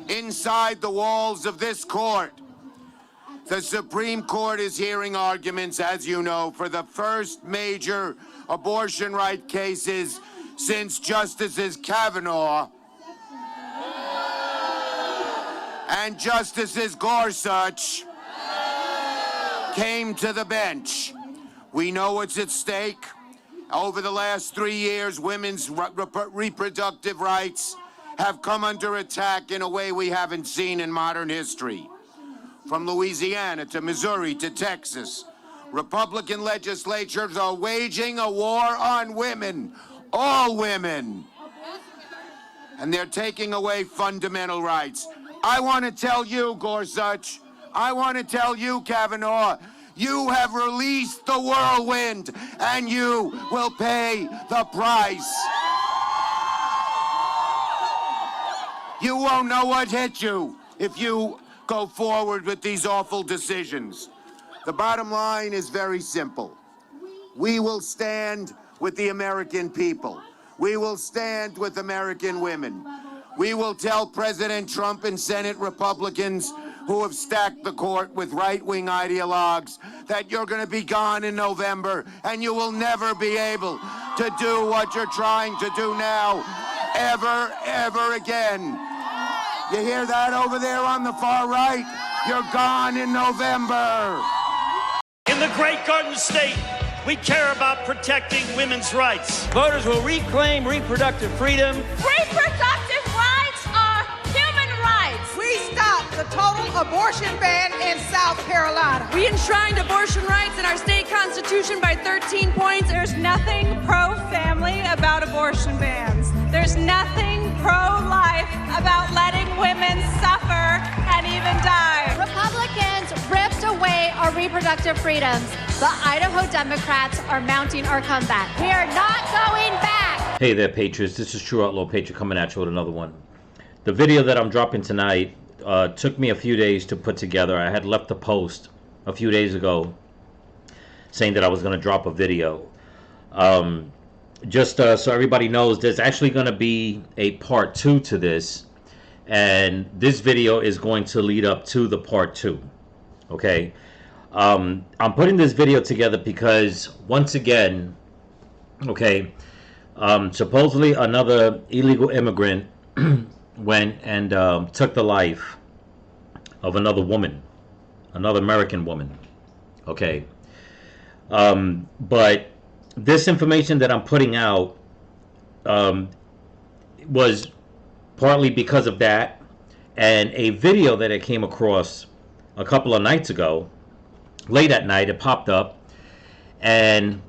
inside the walls of this court. The Supreme Court is hearing arguments, as you know, for the first major abortion right cases since Justices Kavanaugh and Justices Gorsuch came to the bench. We know what's at stake. Over the last 3 years, women's reproductive rights have come under attack in a way we haven't seen in modern history. From Louisiana to Missouri to Texas, Republican legislatures are waging a war on women, all women. And they're taking away fundamental rights. I want to tell you, Gorsuch, I want to tell you, Kavanaugh, you have released the whirlwind, and you will pay the price. You won't know what hit you if you go forward with these awful decisions. The bottom line is very simple. We will stand with the American people. We will stand with American women. We will tell President Trump and Senate Republicans who have stacked the court with right-wing ideologues that you're going to be gone in November and you will never be able to do what you're trying to do now, ever again. You hear that over there on the far right? You're gone in November. In the great Garden State, we care about protecting women's rights. Voters will reclaim reproductive freedom. Reproductive rights are human rights. We stopped the total abortion ban in South Carolina. We enshrined abortion rights in our state constitution by 13 points. There's nothing pro-family about abortion bans. There's nothing pro-life about letting women suffer and even die. Republicans ripped away our reproductive freedoms. The Idaho Democrats are mounting our comeback. We are not going back. Hey there, Patriots. This is True Outlaw Patriot coming at you with another one. The video that I'm dropping tonight took me a few days to put together. I had left a post a few days ago saying that I was going to drop a video. Just so everybody knows, there's actually going to be a part 2 to this, and this video is going to lead up to the part 2. Okay, I'm putting this video together because once again, okay, supposedly another illegal immigrant went and took the life of another woman, another American woman. Okay, but this information that I'm putting out was partly because of that, and a video that I came across a couple of nights ago, late at night, it popped up, and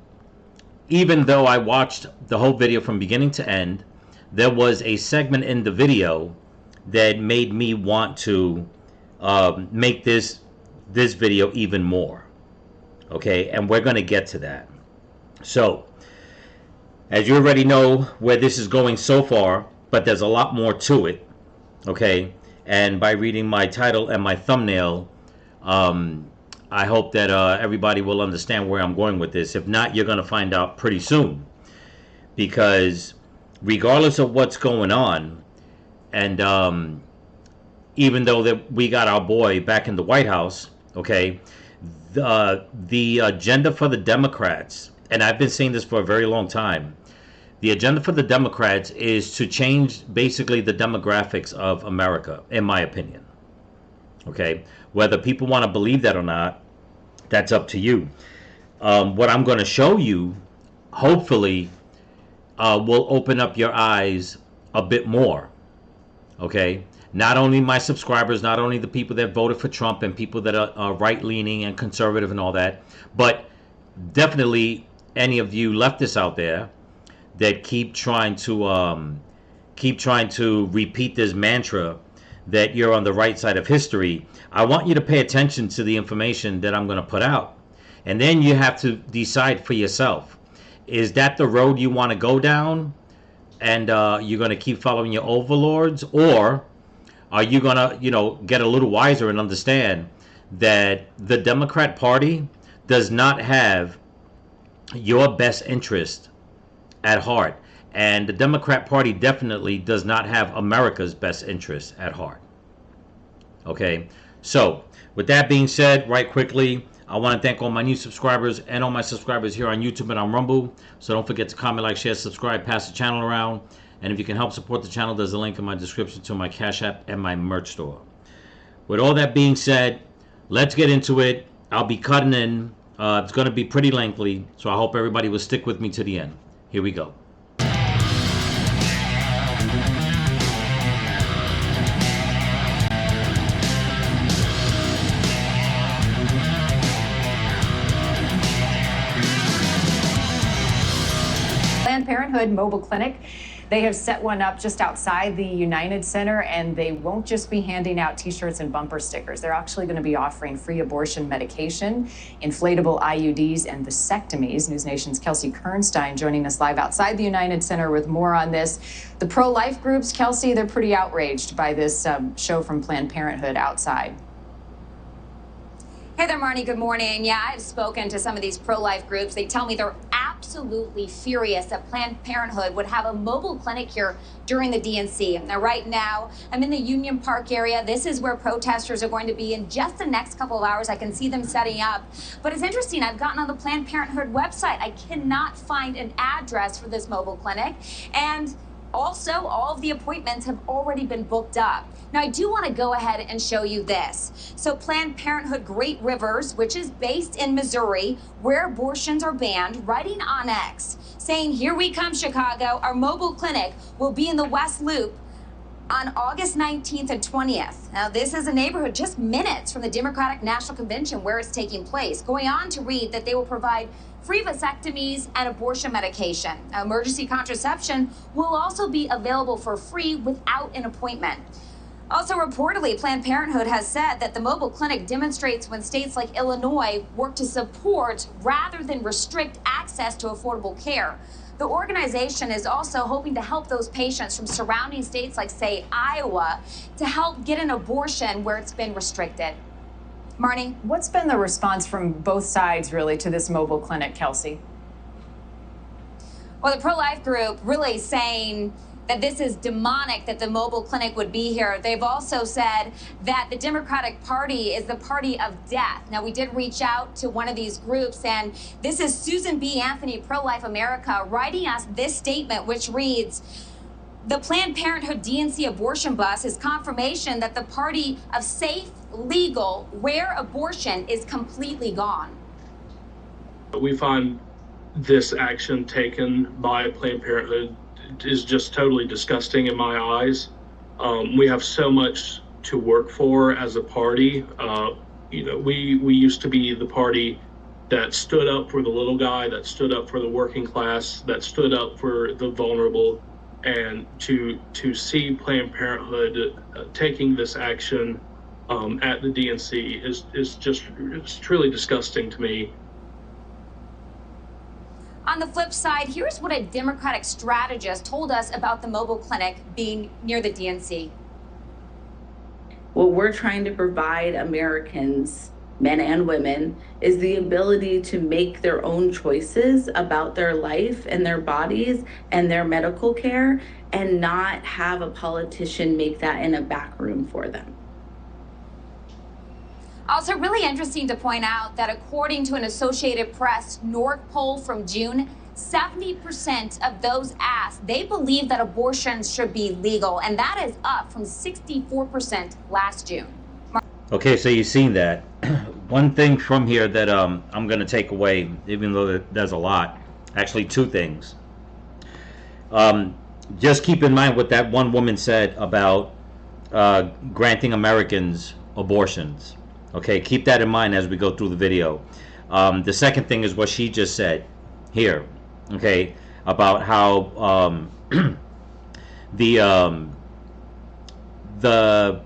even though I watched the whole video from beginning to end, there was a segment in the video that made me want to make this video even more. Okay, and we're going to get to that. So, as you already know where this is going so far, but there's a lot more to it, okay? And by reading my title and my thumbnail, I hope that everybody will understand where I'm going with this. If not, you're going to find out pretty soon. Because regardless of what's going on, and even though that we got our boy back in the White House, okay, the agenda for the Democrats, and I've been saying this for a very long time, the agenda for the Democrats is to change basically the demographics of America, in my opinion. Okay, whether people want to believe that or not, that's up to you. What I'm going to show you, hopefully, will open up your eyes a bit more. Okay, not only my subscribers, not only the people that voted for Trump and people that are right-leaning and conservative and all that, but definitely any of you leftists out there that keep trying to repeat this mantra that you're on the right side of history. I want you to pay attention to the information that I'm going to put out, and then you have to decide for yourself: is that the road you want to go down, and you're going to keep following your overlords, or are you going to, get a little wiser and understand that the Democrat Party does not have your best interest at heart, and the Democrat Party definitely does not have America's best interest at heart. Okay, so with that being said, right quickly, I want to thank all my new subscribers and all my subscribers here on YouTube and on Rumble. So don't forget to comment, like, share, subscribe, pass the channel around. And if you can help support the channel, there's a link in my description to my Cash App and my merch store. With all that being said, let's get into it. I'll be cutting in. It's going to be pretty lengthy, so I hope everybody will stick with me to the end. Here we go. Planned Parenthood mobile clinic. They have set one up just outside the United Center, and they won't just be handing out t-shirts and bumper stickers. They're actually going to be offering free abortion medication, inflatable IUDs, and vasectomies. News Nation's Kelsey Kernstein joining us live outside the United Center with more on this. The pro-life groups, Kelsey, they're pretty outraged by this show from Planned Parenthood outside. Hey there, Marnie. Good morning. Yeah, I've spoken to some of these pro-life groups. They tell me they're absolutely furious that Planned Parenthood would have a mobile clinic here during the DNC. Now, right now, I'm in the Union Park area. This is where protesters are going to be in just the next couple of hours. I can see them setting up. But it's interesting. I've gotten on the Planned Parenthood website. I cannot find an address for this mobile clinic. And also, all of the appointments have already been booked up. Now, I do want to go ahead and show you this. So Planned Parenthood Great Rivers, which is based in Missouri, where abortions are banned, writing on X, saying, "Here we come, Chicago. Our mobile clinic will be in the West Loop on August 19th and 20th. Now, this is a neighborhood just minutes from the Democratic National Convention where it's taking place. Going on to read that they will provide free vasectomies and abortion medication. Now, emergency contraception will also be available for free without an appointment. Also, reportedly, Planned Parenthood has said that the mobile clinic demonstrates when states like Illinois work to support rather than restrict access to affordable care. The organization is also hoping to help those patients from surrounding states like, say, Iowa, to help get an abortion where it's been restricted. Marnie? What's been the response from both sides, really, to this mobile clinic, Kelsey? Well, the pro-life group really saying that this is demonic that the mobile clinic would be here. They've also said that the Democratic Party is the party of death. Now, we did reach out to one of these groups, and this is Susan B. Anthony, Pro-Life America, writing us this statement, which reads, "The Planned Parenthood DNC abortion bus is confirmation that the party of safe, legal, where abortion is completely gone." We find this action taken by Planned Parenthood is just totally disgusting in my eyes. We have so much to work for as a party. We used to be the party that stood up for the little guy, that stood up for the working class, that stood up for the vulnerable. And to see Planned Parenthood taking this action at the DNC it's truly disgusting to me. On the flip side, here's what a Democratic strategist told us about the mobile clinic being near the DNC. What we're trying to provide Americans, men and women, is the ability to make their own choices about their life and their bodies and their medical care, and not have a politician make that in a back room for them. Also, really interesting to point out that according to an Associated Press NORC poll from June, 70% of those asked, they believe that abortions should be legal, and that is up from 64% last June. Okay, so you've seen that. One thing from here that I'm going to take away, even though there's a lot, actually two things. Just keep in mind what that one woman said about granting Americans abortions. Okay, keep that in mind as we go through the video. The second thing is what she just said here, okay, about how the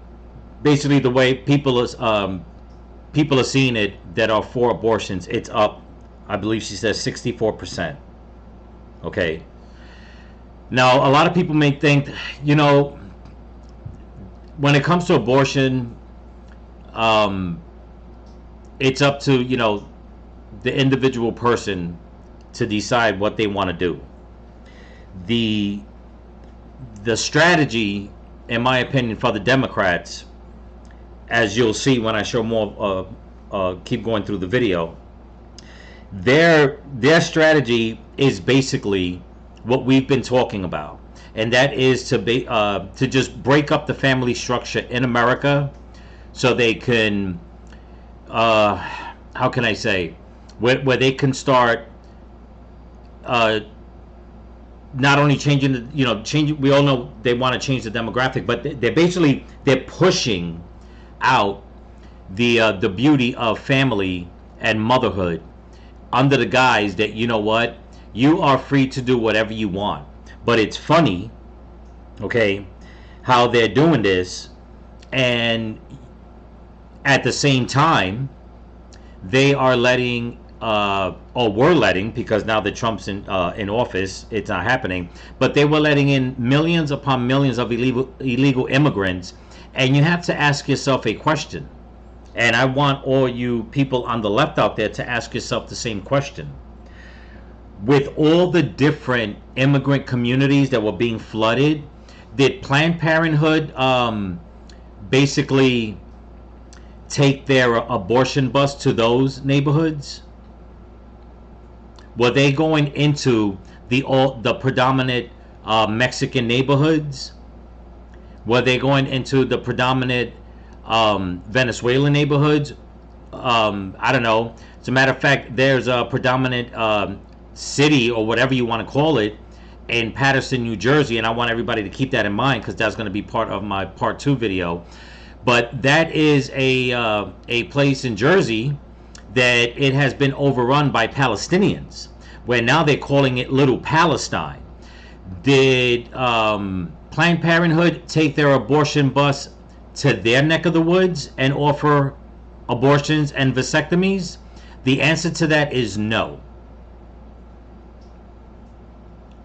basically the way people are seeing it that are for abortions, it's up, I believe she says 64%. Okay. Now, a lot of people may think, when it comes to abortion, it's up to, the individual person to decide what they want to do. The strategy, in my opinion, for the Democrats as you'll see when I show more, keep going through the video, their strategy is basically what we've been talking about, and that is to just break up the family structure in America, so they can, how can I say, where they can start not only changing the, we all know they want to change the demographic, but they're pushing out the beauty of family and motherhood under the guise that, you know what, you are free to do whatever you want. But it's funny, okay, how they're doing this, and at the same time they are letting or were letting, because now that Trump's in office, it's not happening, but they were letting in millions upon millions of illegal immigrants. And you have to ask yourself a question, and I want all you people on the left out there to ask yourself the same question. With all the different immigrant communities that were being flooded, did Planned Parenthood basically take their abortion bus to those neighborhoods? Were they going into the predominant Mexican neighborhoods? Were they going into the predominant Venezuelan neighborhoods? I don't know. As a matter of fact, there's a predominant city, or whatever you want to call it, in Paterson, New Jersey, and I want everybody to keep that in mind, because that's going to be part of my part 2 video. But that is a place in Jersey that it has been overrun by Palestinians, where now they're calling it Little Palestine. Did Planned Parenthood take their abortion bus to their neck of the woods and offer abortions and vasectomies? The answer to that is no.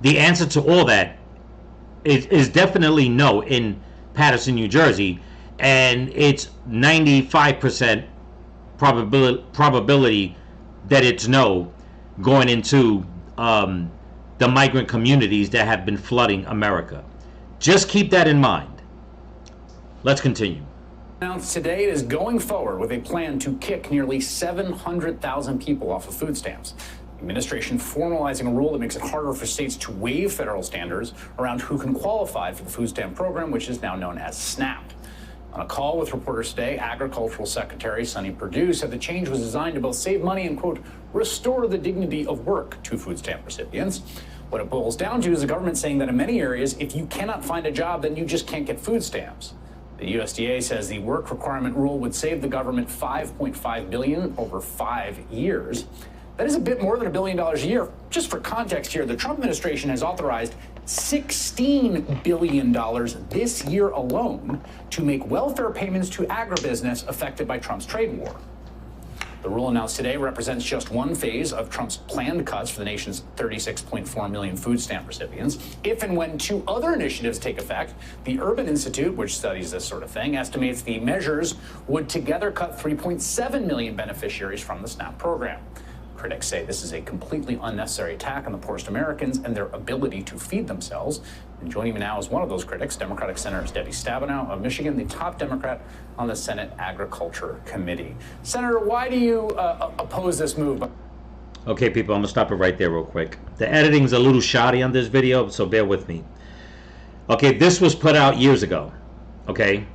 The answer to all that is definitely no in Paterson, New Jersey, and it's 95% probability that it's no, going into the migrant communities that have been flooding America. Just keep that in mind. Let's continue. Announced today it is going forward with a plan to kick nearly 700,000 people off of food stamps. The administration formalizing a rule that makes it harder for states to waive federal standards around who can qualify for the food stamp program, which is now known as SNAP. On a call with reporters today, Agricultural Secretary Sonny Perdue said the change was designed to both save money and, quote, restore the dignity of work to food stamp recipients. What it boils down to is the government saying that in many areas, if you cannot find a job, then you just can't get food stamps. The USDA says the work requirement rule would save the government $5.5 billion over 5 years. That is a bit more than $1 billion a year. Just for context here, the Trump administration has authorized $16 billion this year alone to make welfare payments to agribusiness affected by Trump's trade war. The rule announced today represents just one phase of Trump's planned cuts for the nation's 36.4 million food stamp recipients. If and when 2 other initiatives take effect, the Urban Institute, which studies this sort of thing, estimates the measures would together cut 3.7 million beneficiaries from the SNAP program. Critics say this is a completely unnecessary attack on the poorest Americans and their ability to feed themselves. And joining me now is one of those critics, Democratic Senator Debbie Stabenow of Michigan, the top Democrat on the Senate Agriculture Committee. Senator, why do you oppose this move? Okay, people, I'm going to stop it right there real quick. The editing's a little shoddy on this video, so bear with me. Okay, this was put out years ago. Okay?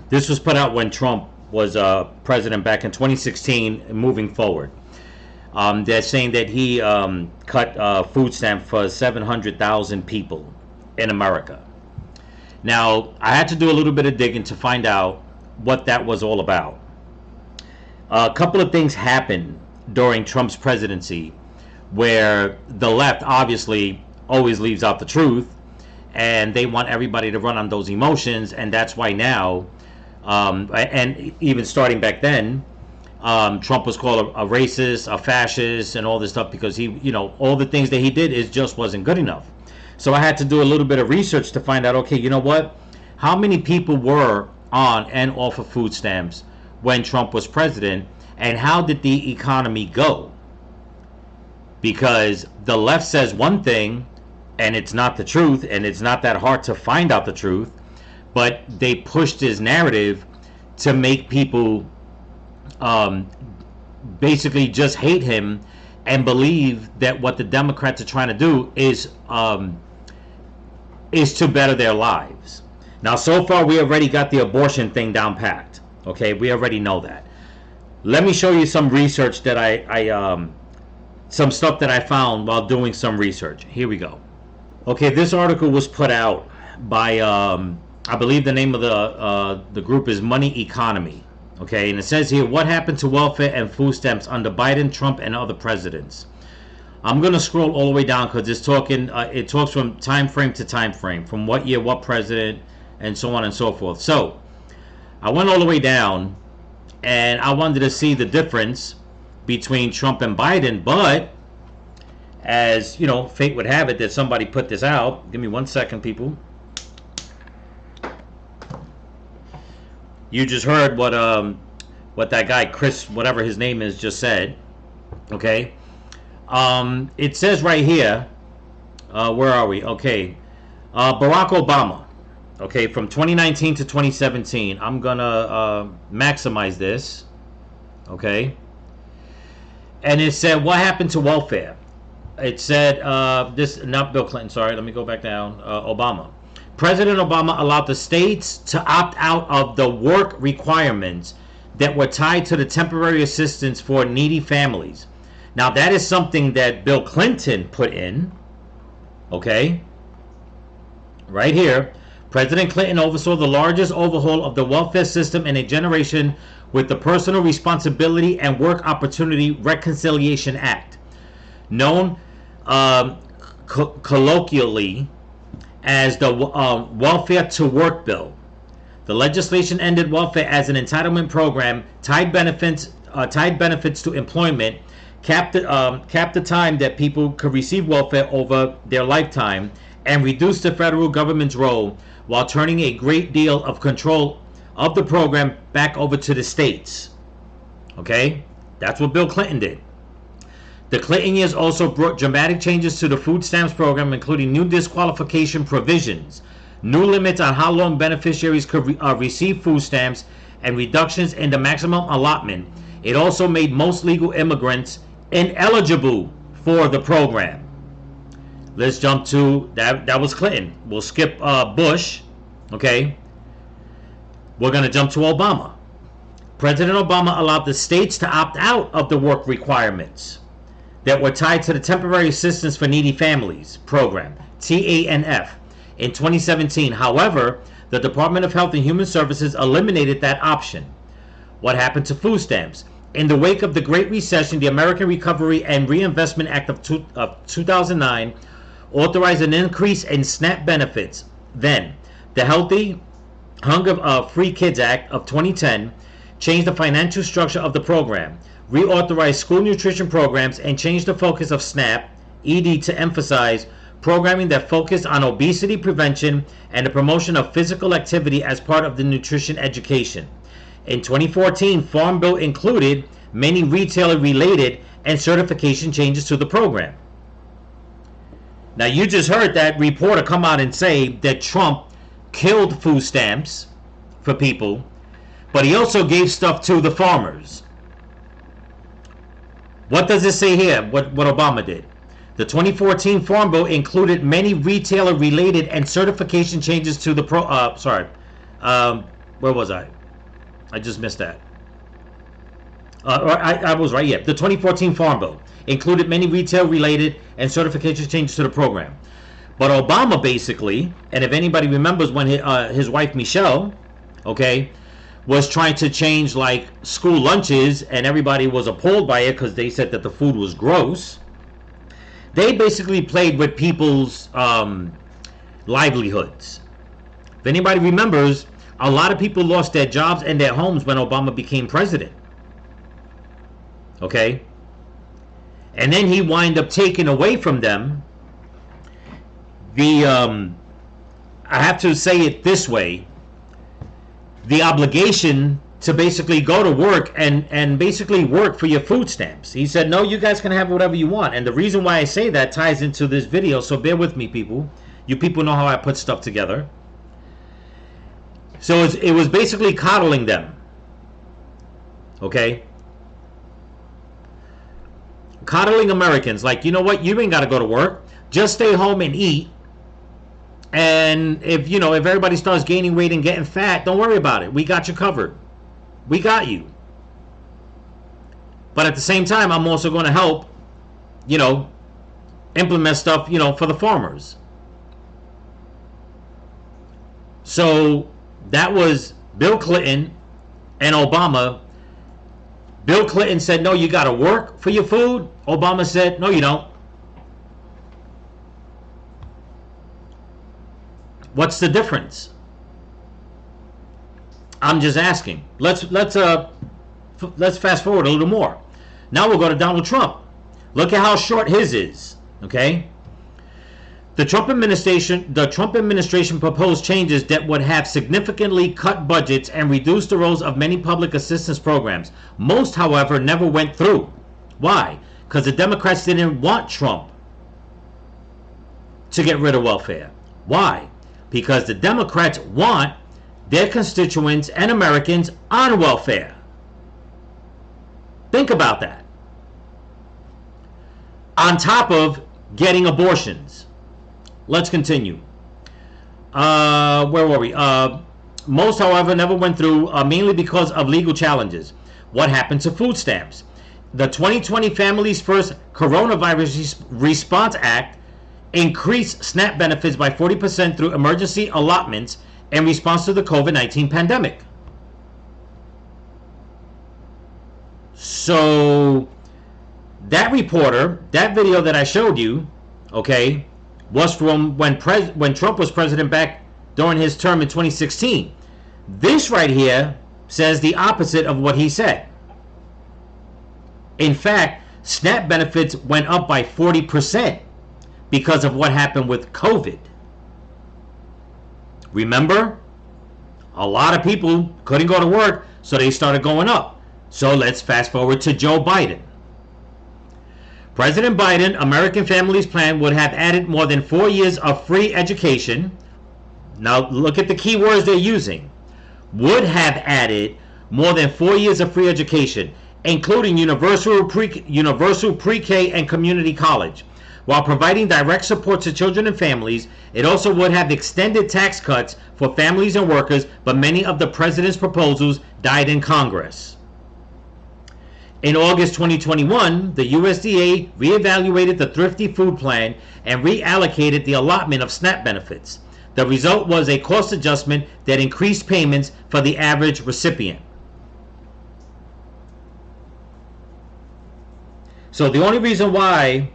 This was put out when Trump was president back in 2016 and moving forward. They're saying that he cut food stamp for 700,000 people in America. Now, I had to do a little bit of digging to find out what that was all about. A couple of things happened during Trump's presidency where the left obviously always leaves out the truth, and they want everybody to run on those emotions, and that's why now, and even starting back then, Trump was called a racist, a fascist, and all this stuff because he, all the things that he did just wasn't good enough. So I had to do a little bit of research to find out, okay, you know what? How many people were on and off of food stamps when Trump was president, and how did the economy go? Because the left says one thing, and it's not the truth, and it's not that hard to find out the truth, but they pushed his narrative to make people basically just hate him and believe that what the Democrats are trying to do is to better their lives. Now, so far, we already got the abortion thing down packed. Okay, we already know that. Let me show you some research that some stuff that I found while doing some research. Here we go. Okay, this article was put out by, I believe the name of the group is Money Economy. Okay, and it says here, what happened to welfare and food stamps under Biden, Trump, and other presidents? I'm going to scroll all the way down because it's talking. It talks from time frame to time frame, from what year, what president, and so on and so forth. So I went all the way down, and I wanted to see the difference between Trump and Biden. But as you know, fate would have it that somebody put this out. Give me 1 second, people. You just heard what that guy Chris, whatever his name is, just said. Okay. It says right here, where are we? Okay. Barack Obama. Okay, from 2019 to 2017. I'm gonna maximize this. Okay. And it said, what happened to welfare? It said, this, not Bill Clinton, sorry, let me go back down. Obama. President Obama allowed the states to opt out of the work requirements that were tied to the temporary assistance for needy families. Now, that is something that Bill Clinton put in. Okay. Right here. President Clinton oversaw the largest overhaul of the welfare system in a generation with the Personal Responsibility and Work Opportunity Reconciliation Act, known colloquially as the Welfare to Work Bill. The legislation ended welfare as an entitlement program, tied benefits to employment, capped the time that people could receive welfare over their lifetime, and reduced the federal government's role while turning a great deal of control of the program back over to the states. Okay? That's what Bill Clinton did. The Clinton years also brought dramatic changes to the food stamps program, including new disqualification provisions, new limits on how long beneficiaries could receive food stamps, and reductions in the maximum allotment. It also made most legal immigrants ineligible for the program. Let's jump to that was Clinton. We'll skip Bush. Okay. We're going to jump to Obama. President Obama allowed the states to opt out of the work requirements that were tied to the Temporary Assistance for Needy Families program, TANF, in 2017. However, the Department of Health and Human Services eliminated that option. What happened to food stamps? In the wake of the Great Recession, the American Recovery and Reinvestment Act of 2009 authorized an increase in SNAP benefits. Then, the Healthy Hunger Free Kids Act of 2010 changed the financial structure of the program, reauthorized school nutrition programs, and changed the focus of SNAP, ED, to emphasize programming that focused on obesity prevention and the promotion of physical activity as part of the nutrition education. In 2014, Farm Bill included many retailer-related and certification changes to the program. Now, you just heard that reporter come out and say that Trump killed food stamps for people, but he also gave stuff to the farmers. What does it say here, what Obama did? The 2014 Farm Bill included many retailer-related and certification changes to the where was I? I just missed that. I was right, yeah. The 2014 Farm Bill included many retail-related and certification changes to the program. But Obama basically, and if anybody remembers when his wife Michelle, okay, was trying to change like school lunches and everybody was appalled by it because they said that the food was gross, they basically played with people's livelihoods. If anybody remembers, a lot of people lost their jobs and their homes when Obama became president. Okay? And then he wound up taking away from them the, I have to say it this way, the obligation to basically go to work and basically work for your food stamps. He said, no, you guys can have whatever you want. And the reason why I say that ties into this video, so bear with me, people. You people know how I put stuff together. So it was basically coddling them. Okay? Coddling Americans, like, you know what, you ain't got to go to work. Just stay home and eat. And if everybody starts gaining weight and getting fat, don't worry about it. We got you covered. We got you. But at the same time, I'm also going to help, implement stuff, for the farmers. So that was Bill Clinton and Obama. Bill Clinton said, no, you got to work for your food. Obama said, no, you don't. What's the difference? I'm just asking. Let's fast forward a little more. Now we'll go to Donald Trump. Look at how short his is. Okay? The Trump administration proposed changes that would have significantly cut budgets and reduce the roles of many public assistance programs. Most, however, never went through. Why? Because the Democrats didn't want Trump to get rid of welfare. Why? Because the Democrats want their constituents and Americans on welfare. Think about that. On top of getting abortions. Let's continue. Where were we? Most, however, never went through, mainly because of legal challenges. What happened to food stamps? The 2020 Families First Coronavirus Response Act increased SNAP benefits by 40% through emergency allotments in response to the COVID-19 pandemic. So that reporter, that video that I showed you, okay, was from when Trump was president back during his term in 2016. This right here says the opposite of what he said. In fact, SNAP benefits went up by 40% because of what happened with COVID. Remember? A lot of people couldn't go to work, so they started going up. So let's fast forward to Joe Biden. President Biden, American Families Plan would have added more than 4 years of free education. Now look at the key words they're using. Would have added more than 4 years of free education, including universal pre-K and community college. While providing direct support to children and families, it also would have extended tax cuts for families and workers, but many of the president's proposals died in Congress. In August 2021, the USDA reevaluated the Thrifty Food Plan and reallocated the allotment of SNAP benefits. The result was a cost adjustment that increased payments for the average recipient. So the only reason why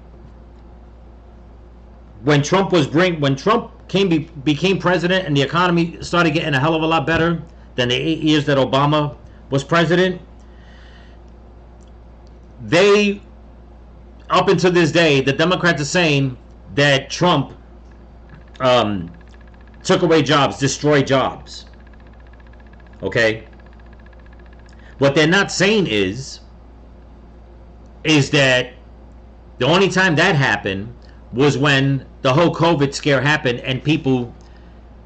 when Trump became president and the economy started getting a hell of a lot better than the 8 years that Obama was president, they, up until this day, the Democrats are saying that Trump took away jobs, destroyed jobs. Okay? What they're not saying is that the only time that happened was when the whole COVID scare happened and people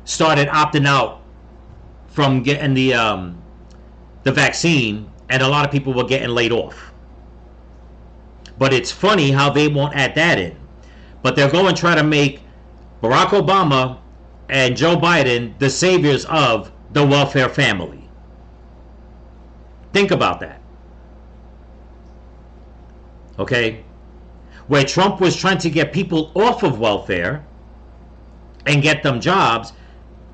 started opting out from getting the vaccine, and a lot of people were getting laid off. But it's funny how they won't add that in. But they're going to try to make Barack Obama and Joe Biden the saviors of the welfare family. Think about that. Okay? Where Trump was trying to get people off of welfare and get them jobs,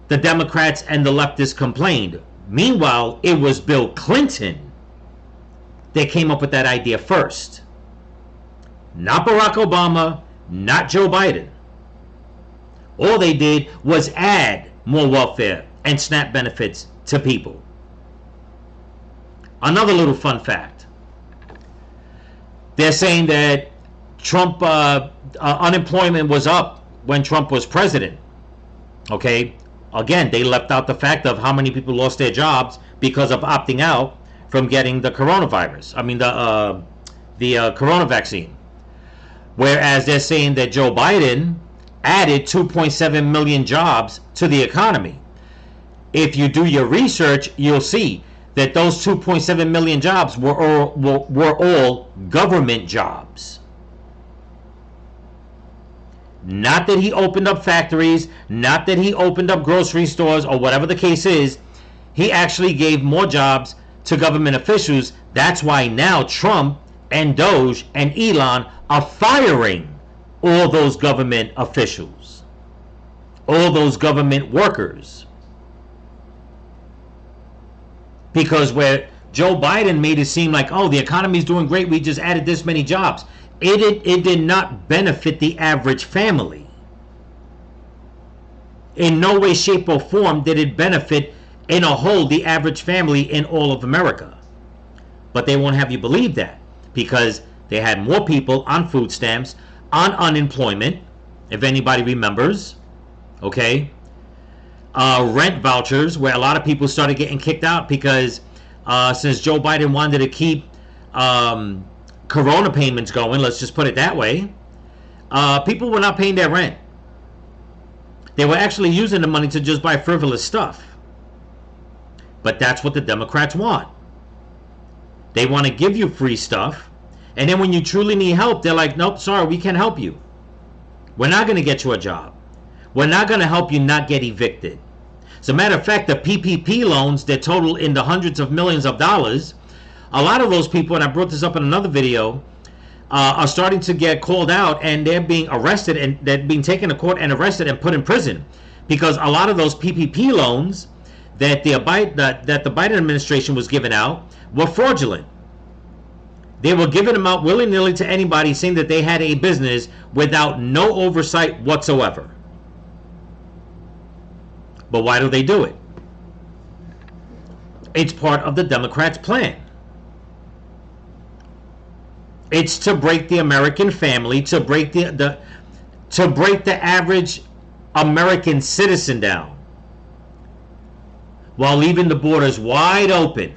the Democrats and the leftists complained. Meanwhile, it was Bill Clinton that came up with that idea first. Not Barack Obama, not Joe Biden. All they did was add more welfare and SNAP benefits to people. Another little fun fact. They're saying that Trump unemployment was up when Trump was president. Okay? Again, they left out the fact of how many people lost their jobs because of opting out from getting the coronavirus. I mean, the corona vaccine. Whereas they're saying that Joe Biden added 2.7 million jobs to the economy. If you do your research, you'll see that those 2.7 million jobs were all government jobs. Not that he opened up factories, not that he opened up grocery stores or whatever the case is. He actually gave more jobs to government officials. That's why now Trump and Doge and Elon are firing all those government officials, all those government workers. Because where Joe Biden made it seem like, oh, the economy's doing great, we just added this many jobs. It did not benefit the average family. In no way, shape, or form did it benefit in a whole the average family in all of America. But they won't have you believe that, because they had more people on food stamps, on unemployment, if anybody remembers, okay? Rent vouchers, where a lot of people started getting kicked out because since Joe Biden wanted to keep Corona payments going, let's just put it that way, people were not paying their rent. They were actually using the money to just buy frivolous stuff. But that's what the Democrats want. They want to give you free stuff, and then when you truly need help, they're like, nope, sorry, we can't help you. We're not going to get you a job. We're not going to help you not get evicted. As a matter of fact, the PPP loans that total in the hundreds of millions of dollars, a lot of those people, and I brought this up in another video, are starting to get called out, and they're being arrested, and they're being taken to court and arrested and put in prison, because a lot of those PPP loans that the Biden administration was giving out were fraudulent. They were giving them out willy-nilly to anybody, saying that they had a business without no oversight whatsoever. But why do they do it? It's part of the Democrats' plan. It's to break the American family, to break the average American citizen down, while leaving the borders wide open,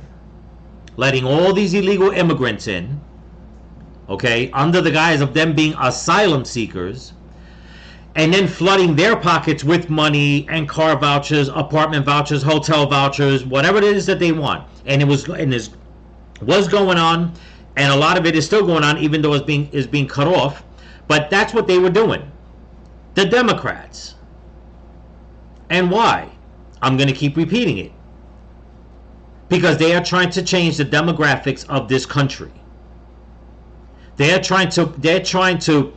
letting all these illegal immigrants in, okay, under the guise of them being asylum seekers, and then flooding their pockets with money and car vouchers, apartment vouchers, hotel vouchers, whatever it is that they want. And it was going on, and a lot of it is still going on, even though it's being cut off. But that's what they were doing, the Democrats. And why? I'm going to keep repeating it. Because they are trying to change the demographics of this country. They're trying to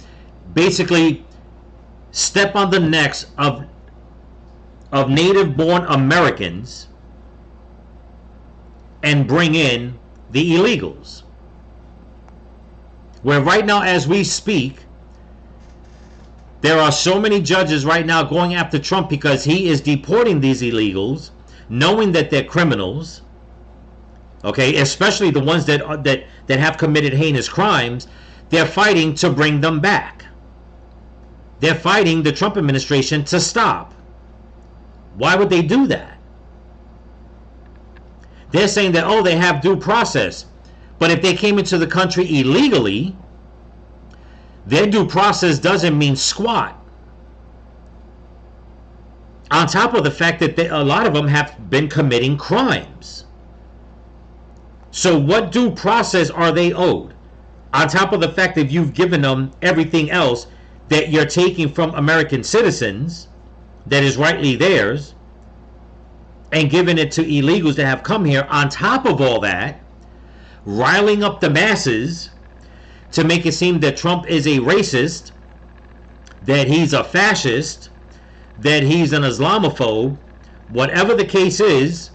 basically step on the necks of native-born Americans and bring in the illegals. Where right now, as we speak, there are so many judges right now going after Trump because he is deporting these illegals, knowing that they're criminals, okay, especially the ones that have committed heinous crimes. They're fighting to bring them back. They're fighting the Trump administration to stop. Why would they do that? They're saying that, oh, they have due process. But if they came into the country illegally, their due process doesn't mean squat. On top of the fact that a lot of them have been committing crimes. So what due process are they owed? On top of the fact that you've given them everything else that you're taking from American citizens that is rightly theirs and giving it to illegals that have come here, on top of all that, riling up the masses to make it seem that Trump is a racist, that he's a fascist, that he's an Islamophobe, whatever the case is,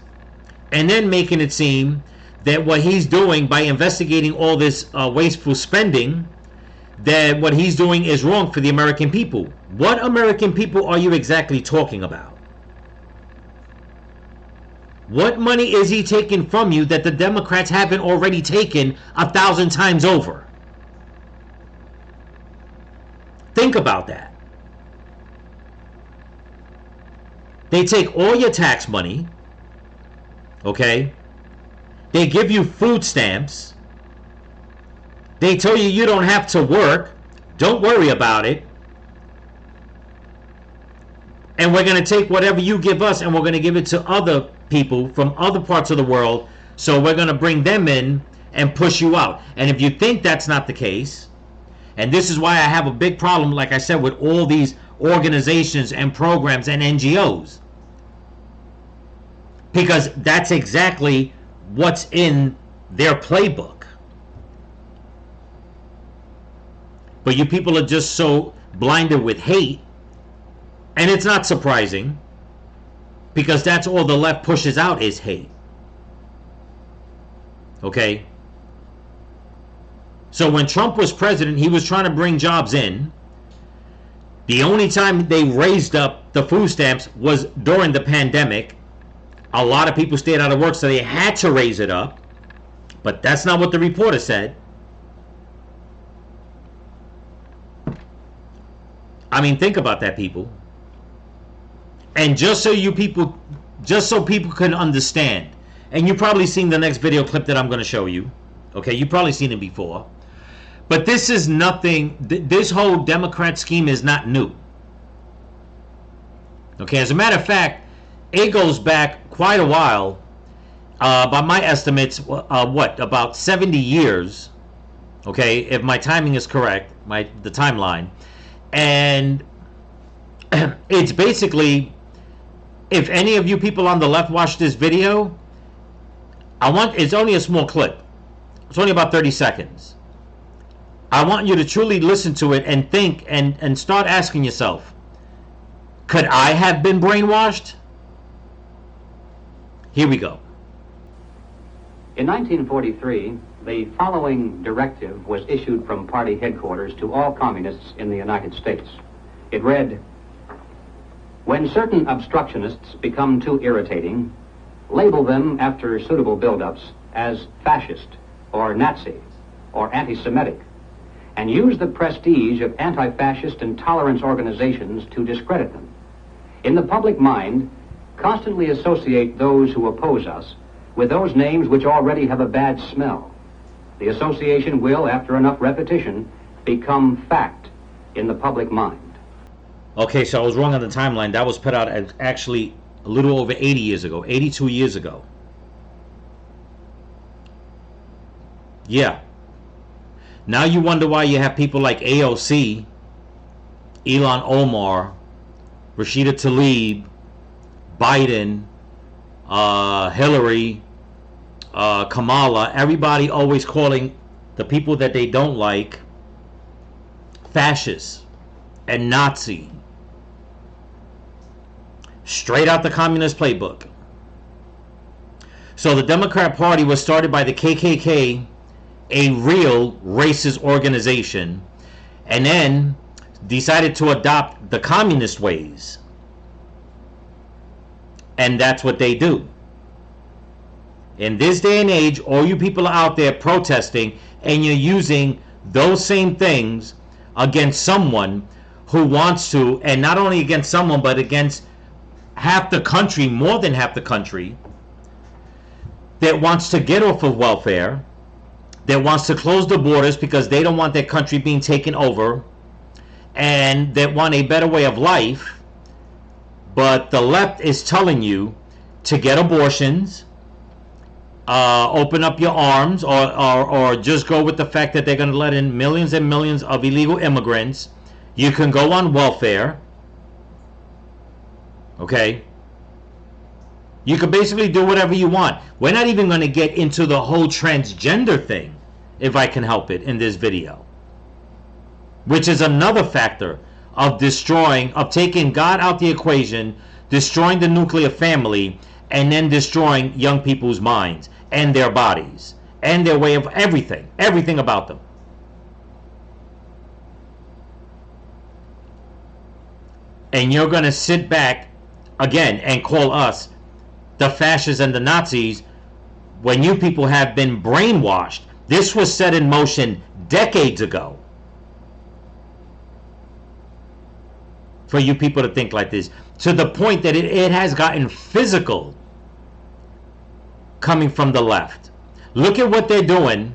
and then making it seem that what he's doing by investigating all this wasteful spending, that what he's doing is wrong for the American people. What American people are you exactly talking about? What money is he taking from you that the Democrats haven't already taken 1,000 times over? Think about that. They take all your tax money, okay? They give you food stamps. They tell you you don't have to work. Don't worry about it. And we're going to take whatever you give us and we're going to give it to other people from other parts of the world So we're going to bring them in and push you out. And if you think that's not the case, and this is why I have a big problem, like I said, with all these organizations and programs and NGOs, because that's exactly what's in their playbook. But you people are just so blinded with hate, and it's not surprising, because that's all the left pushes out is hate. Okay? So when Trump was president, he was trying to bring jobs in. The only time they raised up the food stamps was during the pandemic. A lot of people stayed out of work, so they had to raise it up. But that's not what the reporter said. I mean, think about that, people. And just so people can understand, and you've probably seen the next video clip that I'm going to show you. Okay, you've probably seen it before. But this is nothing, this whole Democrat scheme is not new. Okay, as a matter of fact, it goes back quite a while. By my estimates, about 70 years. Okay, if my timing is correct, the timeline. And it's basically, if any of you people on the left watch this video, it's only a small clip. It's only about 30 seconds. I want you to truly listen to it and think and start asking yourself, could I have been brainwashed? Here we go. In 1943, the following directive was issued from party headquarters to all communists in the United States. It read, "When certain obstructionists become too irritating, label them after suitable build-ups as fascist or Nazi or anti-Semitic, and use the prestige of anti-fascist and tolerance organizations to discredit them. In the public mind, constantly associate those who oppose us with those names which already have a bad smell. The association will, after enough repetition, become fact in the public mind." Okay, so I was wrong on the timeline. That was put out actually a little over 80 years ago, 82 years ago. Yeah. Now you wonder why you have people like AOC, Ilhan Omar, Rashida Tlaib, Biden, Hillary, Kamala, everybody always calling the people that they don't like fascists and Nazi. Straight out the communist playbook. So the Democrat Party was started by the KKK, a real racist organization, and then decided to adopt the communist ways. And that's what they do. In this day and age, all you people are out there protesting, and you're using those same things against someone who wants to, and not only against someone, but against half the country, more than half the country, that wants to get off of welfare, that wants to close the borders because they don't want their country being taken over, and that want a better way of life. But the left is telling you to get abortions, open up your arms, or just go with the fact that they're going to let in millions and millions of illegal immigrants. You can go on welfare. Okay? You can basically do whatever you want. We're not even going to get into the whole transgender thing, if I can help it, in this video. Which is another factor of destroying, of taking God out the equation, destroying the nuclear family, and then destroying young people's minds and their bodies and their way of everything about them. And you're going to sit back again and call us the fascists and the Nazis when you people have been brainwashed. This was set in motion decades ago for you people to think like this, to the point that it has gotten physical coming from the left. Look at what they're doing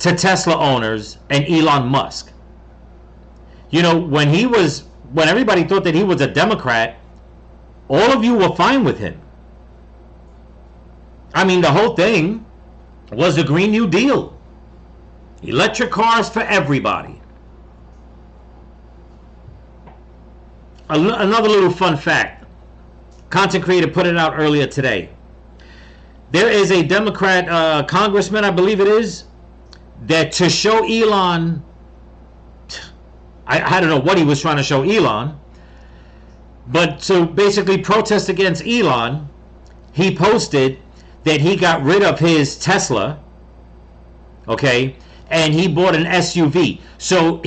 to Tesla owners and Elon Musk. You know, when everybody thought that he was a Democrat, all of you were fine with him. I mean, the whole thing was the Green New Deal. Electric cars for everybody. Another little fun fact. Content creator put it out earlier today. There is a Democrat congressman, I believe it is, that to show Elon, I don't know what he was trying to show Elon, but to basically protest against Elon, he posted that he got rid of his Tesla, okay, and he bought an SUV. So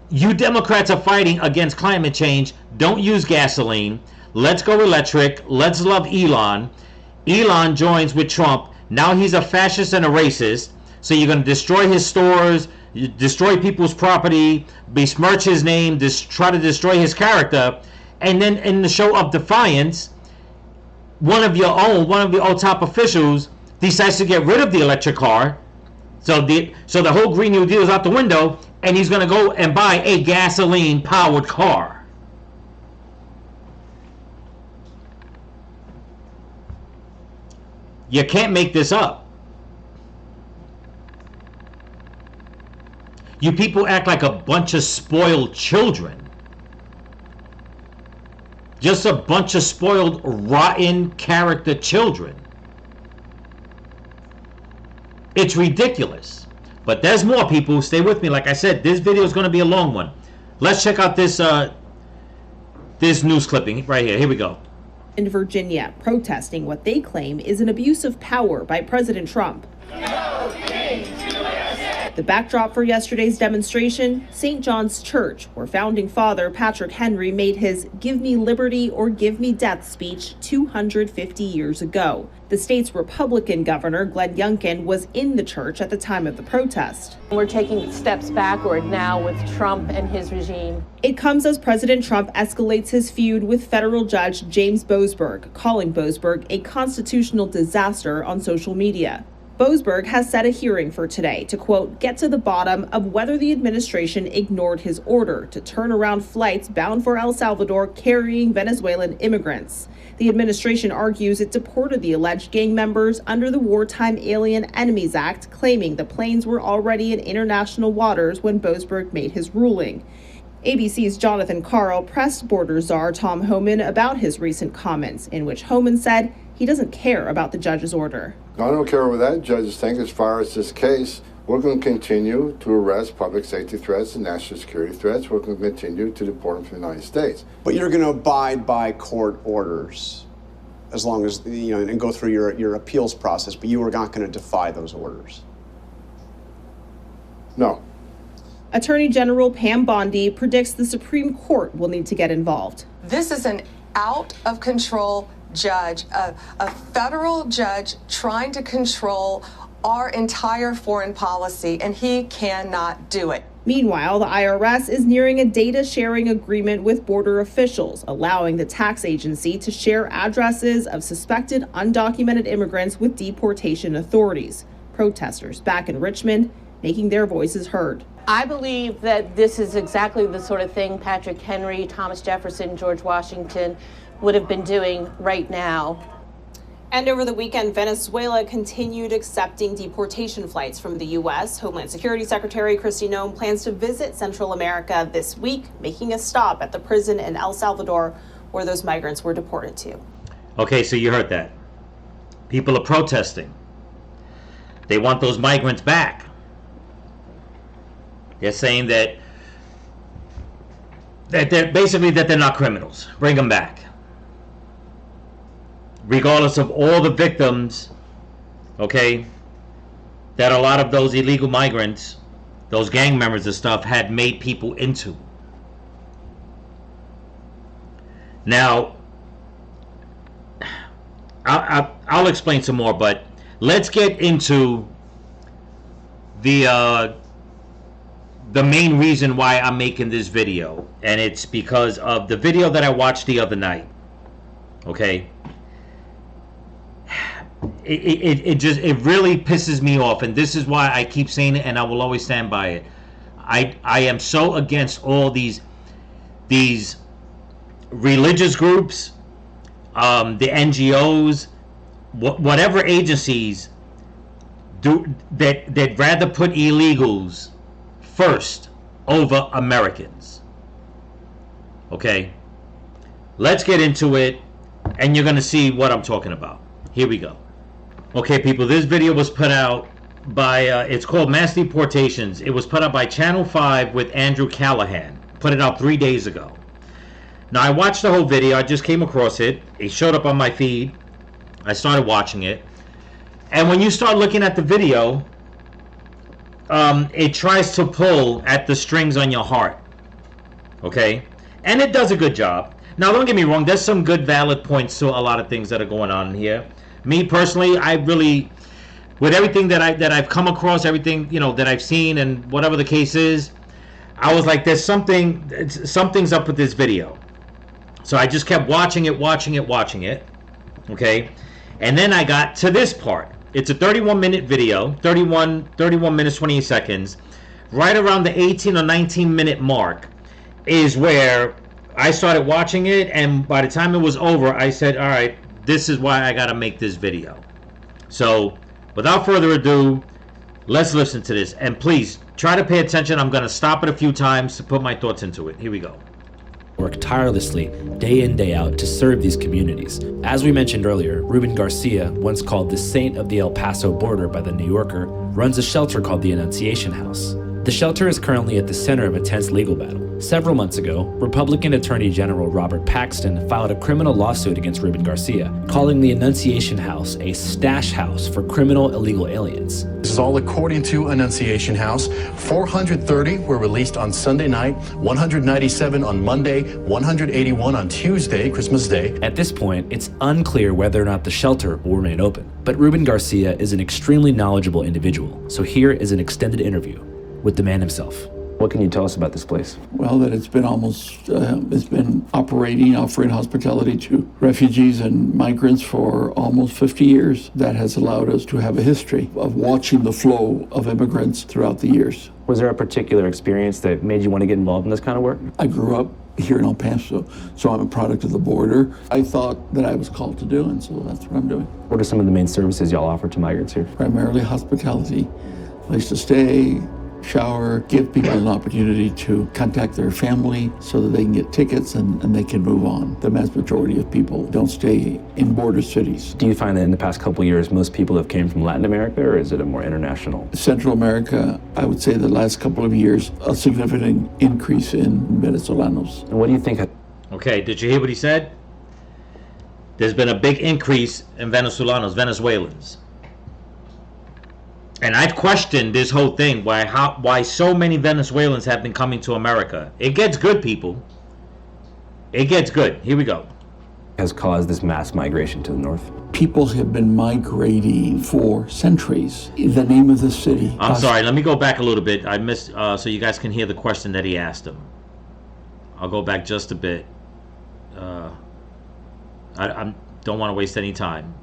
you Democrats are fighting against climate change. Don't use gasoline. Let's go electric. Let's love Elon. Elon joins with Trump. Now he's a fascist and a racist. So you're going to destroy his stores, destroy people's property, besmirch his name, try to destroy his character. And then in the show of defiance, one of your top officials decides to get rid of the electric car. So the whole Green New Deal is out the window, and he's going to go and buy a gasoline-powered car. You can't make this up. You people act like a bunch of spoiled children. Just a bunch of spoiled, rotten character children. It's ridiculous. But there's more, people. Stay with me. Like I said, this video is going to be a long one. Let's check out this news clipping right here. Here we go. In Virginia, protesting what they claim is an abuse of power by President Trump. The backdrop for yesterday's demonstration, St. John's Church, where founding father Patrick Henry made his "Give me liberty or give me death" speech 250 years ago. The state's Republican governor, Glenn Youngkin, was in the church at the time of the protest. We're taking steps backward now with Trump and his regime. It comes as President Trump escalates his feud with federal judge James Boasberg, calling Boasberg a constitutional disaster on social media. Boasberg has set a hearing for today to, quote, get to the bottom of whether the administration ignored his order to turn around flights bound for El Salvador carrying Venezuelan immigrants. The administration argues it deported the alleged gang members under the Wartime Alien Enemies Act, claiming the planes were already in international waters when Boasberg made his ruling. ABC's Jonathan Karl pressed border czar Tom Homan about his recent comments, in which Homan said he doesn't care about the judge's order. I don't care what that judges think. As far as this case, we're going to continue to arrest public safety threats and national security threats. We're going to continue to deport them from the United States. But you're going to abide by court orders as long as, and go through your appeals process, but you are not going to defy those orders. No. Attorney General Pam Bondi predicts the Supreme Court will need to get involved. This is an out-of-control judge, a federal judge trying to control our entire foreign policy, and he cannot do it. Meanwhile, the IRS is nearing a data sharing agreement with border officials, allowing the tax agency to share addresses of suspected undocumented immigrants with deportation authorities. Protesters back in Richmond making their voices heard. I believe that this is exactly the sort of thing Patrick Henry, Thomas Jefferson, George Washington would have been doing right now. And over the weekend, Venezuela continued accepting deportation flights from the U.S. Homeland Security Secretary Kristi Noem plans to visit Central America this week, making a stop at the prison in El Salvador where those migrants were deported to. Okay, so you heard that. People are protesting. They want those migrants back. They're saying that they're not criminals. Bring them back. Regardless of all the victims, okay, that a lot of those illegal migrants, those gang members and stuff, had made people into. Now, I'll explain some more, but let's get into the main reason why I'm making this video, and it's because of the video that I watched the other night. Okay. It really pisses me off, and this is why I keep saying it, and I will always stand by it. I am so against all these religious groups, the NGOs, whatever agencies do they'd rather put illegals first over Americans. Okay, let's get into it, and you're gonna see what I'm talking about. Here we go. Okay, people, this video was put out by it's called Mass Deportations. It was put out by Channel 5 with Andrew Callahan. Put it out 3 days ago. Now, I watched the whole video. I just came across it. It showed up on my feed. I started watching it. And when you start looking at the video, it tries to pull at the strings on your heart. Okay? And it does a good job. Now, don't get me wrong. There's some good, valid points to a lot of things that are going on here. Me, personally, I really, with everything that I've come across, everything, you know, that I've seen and whatever the case is, I was like, there's something's up with this video. So I just kept watching it. Okay? And then I got to this part. It's a 31-minute video, 31 minutes, 28 seconds. Right around the 18 or 19-minute mark is where I started watching it, and by the time it was over, I said, all right, this is why I got to make this video. So, without further ado, let's listen to this. And please, try to pay attention. I'm going to stop it a few times to put my thoughts into it. Here we go. Work tirelessly, day in, day out, to serve these communities. As we mentioned earlier, Ruben Garcia, once called the saint of the El Paso border by the New Yorker, runs a shelter called the Annunciation House. The shelter is currently at the center of a tense legal battle. Several months ago, Republican Attorney General Robert Paxton filed a criminal lawsuit against Ruben Garcia, calling the Annunciation House a stash house for criminal illegal aliens. This is all according to Annunciation House. 430 were released on Sunday night, 197 on Monday, 181 on Tuesday, Christmas Day. At this point, it's unclear whether or not the shelter will remain open. But Ruben Garcia is an extremely knowledgeable individual, so here is an extended interview with the man himself. What can you tell us about this place? Well, that it's been offering hospitality to refugees and migrants for almost 50 years. That has allowed us to have a history of watching the flow of immigrants throughout the years. Was there a particular experience that made you want to get involved in this kind of work? I grew up here in El Paso, so I'm a product of the border. I thought that I was called to do, and so that's what I'm doing. What are some of the main services y'all offer to migrants here? Primarily hospitality, place to stay, shower, give people an opportunity to contact their family so that they can get tickets and they can move on. The vast majority of people don't stay in border cities. Do you find that in the past couple of years, most people have came from Latin America, or is it a more international? Central America, I would say the last couple of years, a significant increase in Venezolanos. And what do you think? Okay, did you hear what he said? There's been a big increase in Venezuelans. And I've questioned this whole thing, why so many Venezuelans have been coming to America. It gets good, people. It gets good. Here we go. Has caused this mass migration to the north? People have been migrating for centuries. The name of the city. I'm sorry, let me go back a little bit. I missed, so you guys can hear the question that he asked him. I'll go back just a bit. I don't want to waste any time.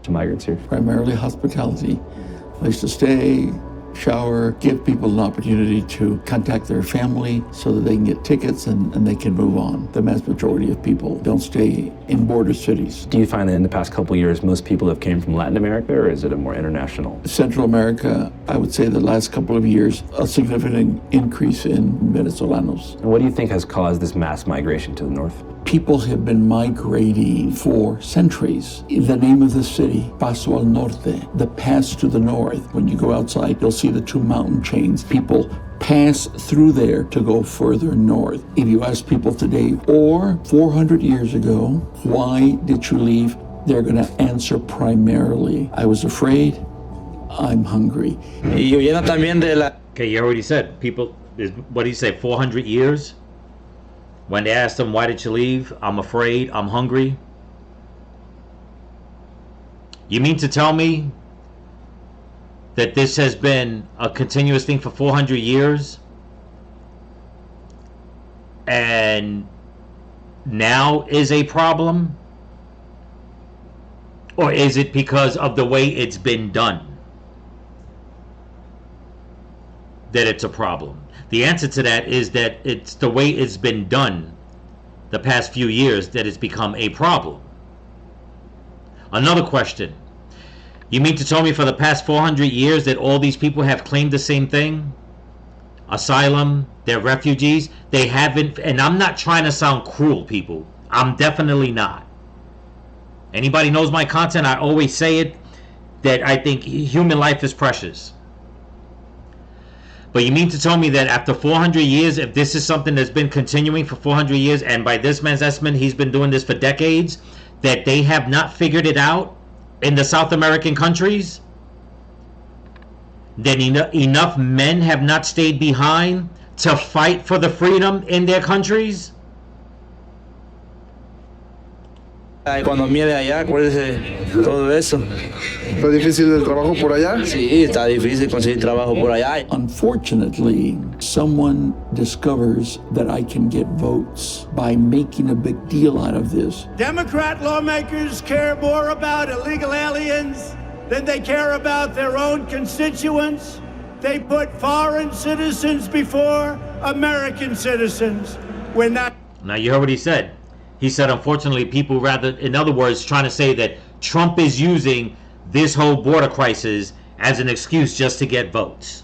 To migrants here? Primarily hospitality, place to stay, shower, give people an opportunity to contact their family so that they can get tickets and they can move on. The vast majority of people don't stay in border cities. Do you find that in the past couple of years, most people have came from Latin America, or is it a more international? Central America, I would say the last couple of years, a significant increase in Venezolanos. And what do you think has caused this mass migration to the north? People have been migrating for centuries. The name of the city, Paso al Norte, the pass to the north. When you go outside, you'll see the two mountain chains. People pass through there to go further north. If you ask people today, or 400 years ago, why did you leave? They're going to answer primarily, I was afraid, I'm hungry. Okay, you already said, people, what did he say, 400 years? When they asked him, why did you leave? I'm afraid, I'm hungry. You mean to tell me that this has been a continuous thing for 400 years? And now is a problem? Or is it because of the way it's been done that it's a problem? The answer to that is that it's the way it's been done the past few years that it's become a problem. Another question. You mean to tell me for the past 400 years that all these people have claimed the same thing? Asylum, they're refugees. They haven't, and I'm not trying to sound cruel, people. I'm definitely not. Anybody knows my content, I always say it, that I think human life is precious. But you mean to tell me that after 400 years, if this is something that's been continuing for 400 years, and by this man's estimate, he's been doing this for decades, that they have not figured it out in the South American countries? Then enough men have not stayed behind to fight for the freedom in their countries? La economía de allá, acuérdese, todo eso. ¿Está difícil el trabajo por allá? Sí, está difícil conseguir trabajo por allá. Unfortunately, someone discovers that I can get votes by making a big deal out of this. Democrat lawmakers care more about illegal aliens than they care about their own constituents. They put foreign citizens before American citizens. We're not. Now you heard what he said. He said, unfortunately, people rather, in other words, trying to say that Trump is using this whole border crisis as an excuse just to get votes.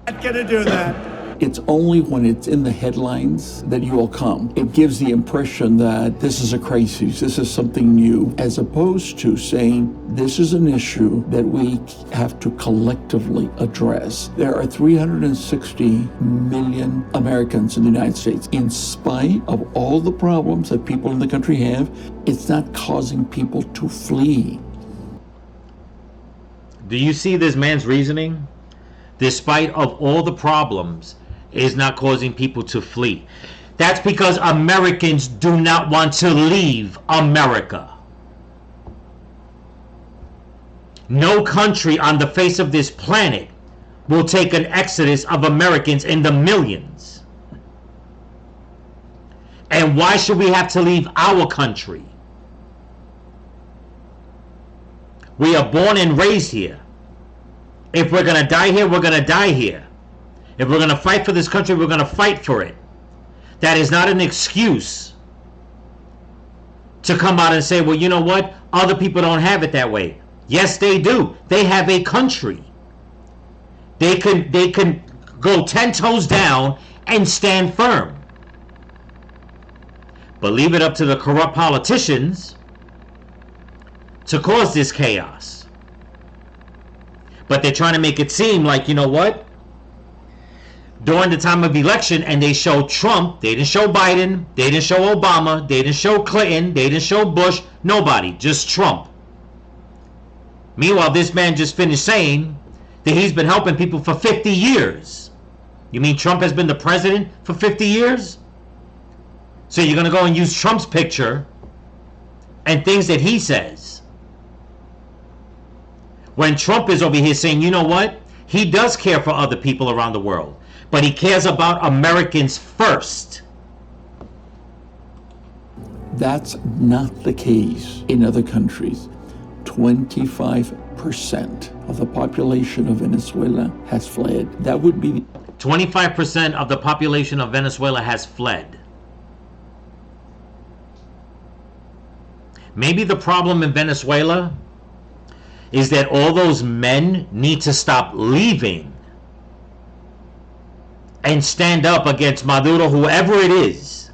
Not gonna do that. It's only when it's in the headlines that you will come. It gives the impression that this is a crisis, this is something new, as opposed to saying this is an issue that we have to collectively address. There are 360 million Americans in the United States. In spite of all the problems that people in the country have, it's not causing people to flee. Do you see this man's reasoning? Despite of all the problems, is not causing people to flee. That's because Americans do not want to leave America. No country on the face of this planet will take an exodus of Americans in the millions. And why should we have to leave our country? We are born and raised here. If we're going to die here, we're going to die here. If we're going to fight for this country, we're going to fight for it. That is not an excuse to come out and say, well, you know what? Other people don't have it that way. Yes, they do. They have a country. They can go 10 toes down and stand firm. But leave it up to the corrupt politicians to cause this chaos. But they're trying to make it seem like, you know what? During the time of election, and they show Trump, they didn't show Biden, they didn't show Obama, they didn't show Clinton, they didn't show Bush, nobody, just Trump. Meanwhile, this man just finished saying that he's been helping people for 50 years. You mean Trump has been the president for 50 years? So you're going to go and use Trump's picture and things that he says. When Trump is over here saying, you know what? He does care for other people around the world. But he cares about Americans first. That's not the case in other countries. 25% of the population of Venezuela has fled. That would be 25% of the population of Venezuela has fled. Maybe the problem in Venezuela is that all those men need to stop leaving and stand up against Maduro, whoever it is,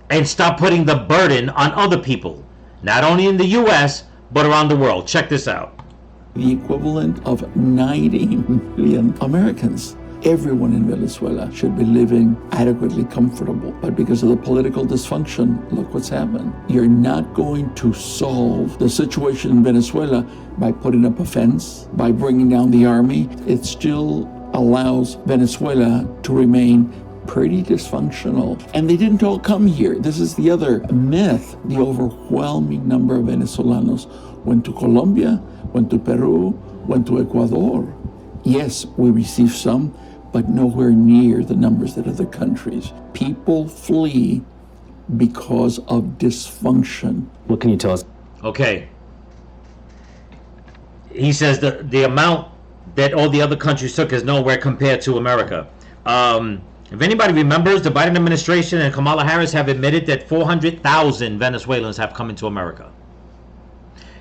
and stop putting the burden on other people, not only in the US, but around the world. Check this out. The equivalent of 90 million Americans. Everyone in Venezuela should be living adequately comfortable. But because of the political dysfunction, look what's happened. You're not going to solve the situation in Venezuela by putting up a fence, by bringing down the army. It still allows Venezuela to remain pretty dysfunctional. And they didn't all come here. This is the other myth. The overwhelming number of Venezolanos went to Colombia, went to Peru, went to Ecuador. Yes, we received some, but nowhere near the numbers that other countries. People flee because of dysfunction. What can you tell us? Okay. He says the amount that all the other countries took is nowhere compared to America. And If anybody remembers, the Biden administration and Kamala Harris have admitted that 400,000 Venezuelans have come into America.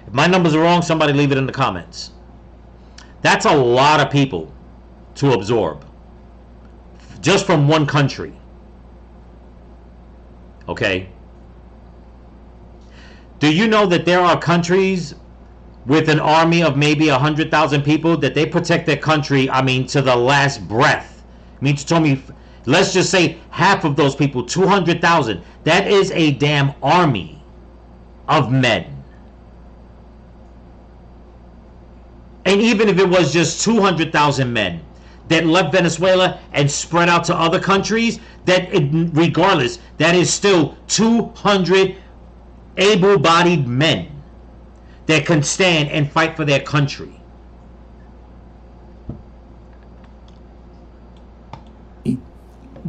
If my numbers are wrong, somebody leave it in the comments. That's a lot of people to absorb. Just from one country. Okay? Do you know that there are countries with an army of maybe 100,000 people that they protect their country, I mean, to the last breath? I mean, you told me, let's just say half of those people, 200,000. That is a damn army of men. And even if it was just 200,000 men that left Venezuela and spread out to other countries, regardless, that is still 200 able-bodied men that can stand and fight for their country.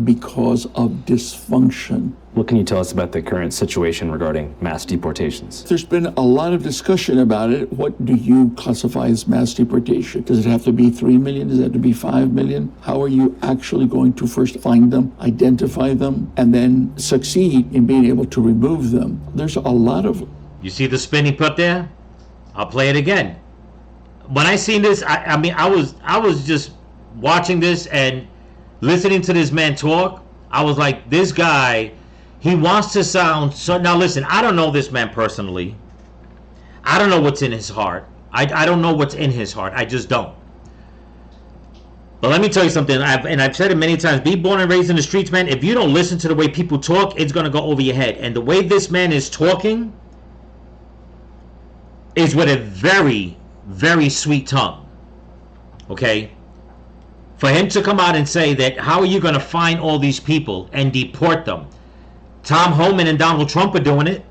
Because of dysfunction. What can you tell us about the current situation regarding mass deportations? There's been a lot of discussion about it. What do you classify as mass deportation? Does it have to be 3 million? Does it have to be 5 million? How are you actually going to first find them, identify them, and then succeed in being able to remove them? There's a lot of... You see the spin he put there? I'll play it again. When I seen this, I mean, I was just watching this and listening to this man talk. I was like, this guy, he wants to sound so. Now listen, I don't know this man personally. I don't know what's in his heart. I don't know what's in his heart. I just don't. But let me tell you something. I've said it many times. Be born and raised in the streets, man. If you don't listen to the way people talk, it's gonna go over your head. And the way this man is talking is with a very, very sweet tongue. Okay? For him to come out and say that, how are you going to find all these people and deport them? Tom Homan and Donald Trump are doing it.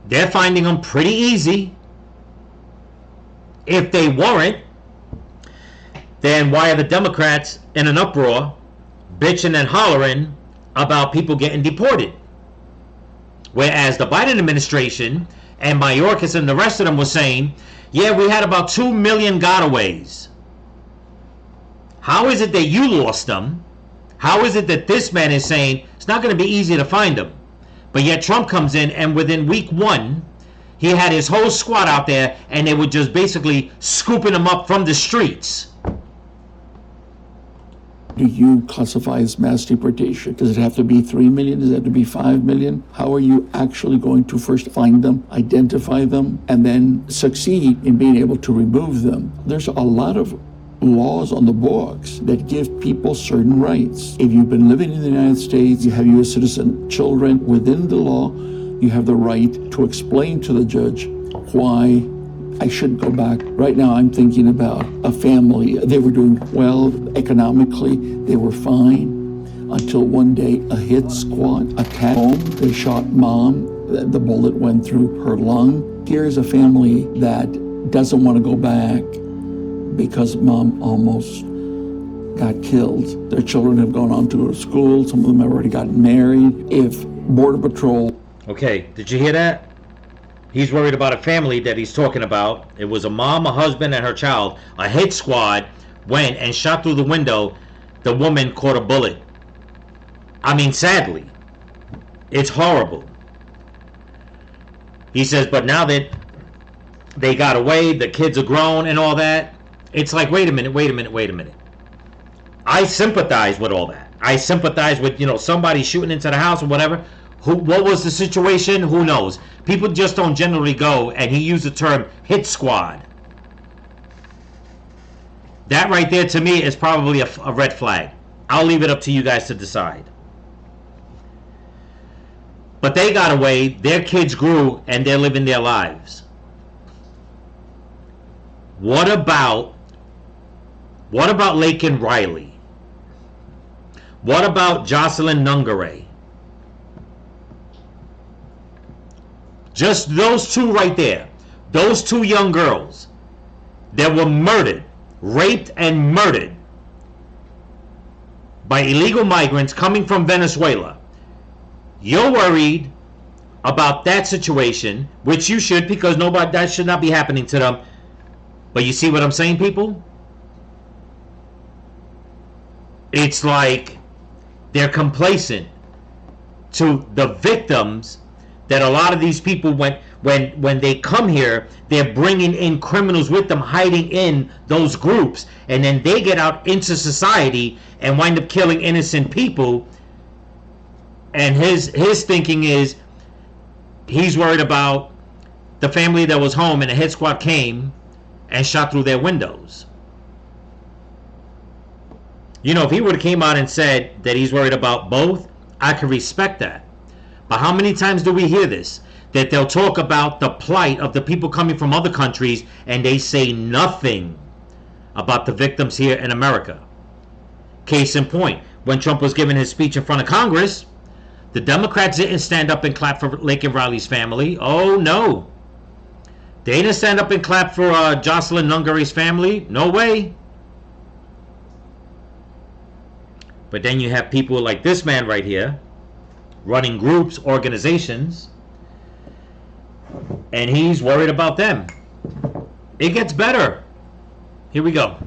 They're finding them pretty easy. If they weren't, then why are the Democrats in an uproar, bitching and hollering about people getting deported? Whereas the Biden administration and Mayorkas and the rest of them were saying, yeah, we had about 2 million gotaways. How is it that you lost them? How is it that this man is saying it's not going to be easy to find them? But yet Trump comes in, and within week 1, he had his whole squad out there, and they were just basically scooping them up from the streets. Do you classify as mass deportation? Does it have to be 3 million? Does it have to be 5 million? How are you actually going to first find them, identify them, and then succeed in being able to remove them? There's a lot of laws on the books that give people certain rights. If you've been living in the United States, you have U.S. citizen children, within the law, you have the right to explain to the judge why I shouldn't go back. Right now, I'm thinking about a family. They were doing well economically. They were fine until one day a hit squad attacked home. They shot mom. The bullet went through her lung. Here's a family that doesn't want to go back because mom almost got killed. Their children have gone on to go to school. Some of them have already gotten married. If Border Patrol... Okay, did you hear that? He's worried about a family that he's talking about. It was a mom, a husband, and her child. A hit squad went and shot through the window. The woman caught a bullet. I mean, sadly. It's horrible. He says, but now that they got away, the kids are grown and all that, it's like, wait a minute. I sympathize with all that. I sympathize with, somebody shooting into the house or whatever. What was the situation? Who knows? People just don't generally go, and he used the term hit squad. That right there to me is probably a red flag. I'll leave it up to you guys to decide. But they got away, their kids grew, and they're living their lives. What about Laken Riley? What about Jocelyn Nungare? Just those two right there. Those two young girls that were murdered, raped and murdered by illegal migrants coming from Venezuela. You're worried about that situation, which you should, because that should not be happening to them. But you see what I'm saying, people? it's like they're complacent to the victims that a lot of these people, when they come here, they're bringing in criminals with them, hiding in those groups, and then they get out into society and wind up killing innocent people. And his thinking is he's worried about the family that was home and the hit squad came and shot through their windows. You know, if he would have came out and said that he's worried about both, I could respect that. But how many times do we hear this? That they'll talk about the plight of the people coming from other countries and they say nothing about the victims here in America. Case in point, when Trump was giving his speech in front of Congress, the Democrats didn't stand up and clap for Laken Riley's family. Oh no. They didn't stand up and clap for Jocelyn Nungary's family. No way. But then you have people like this man right here running groups, organizations, and he's worried about them. It gets better. Here we go.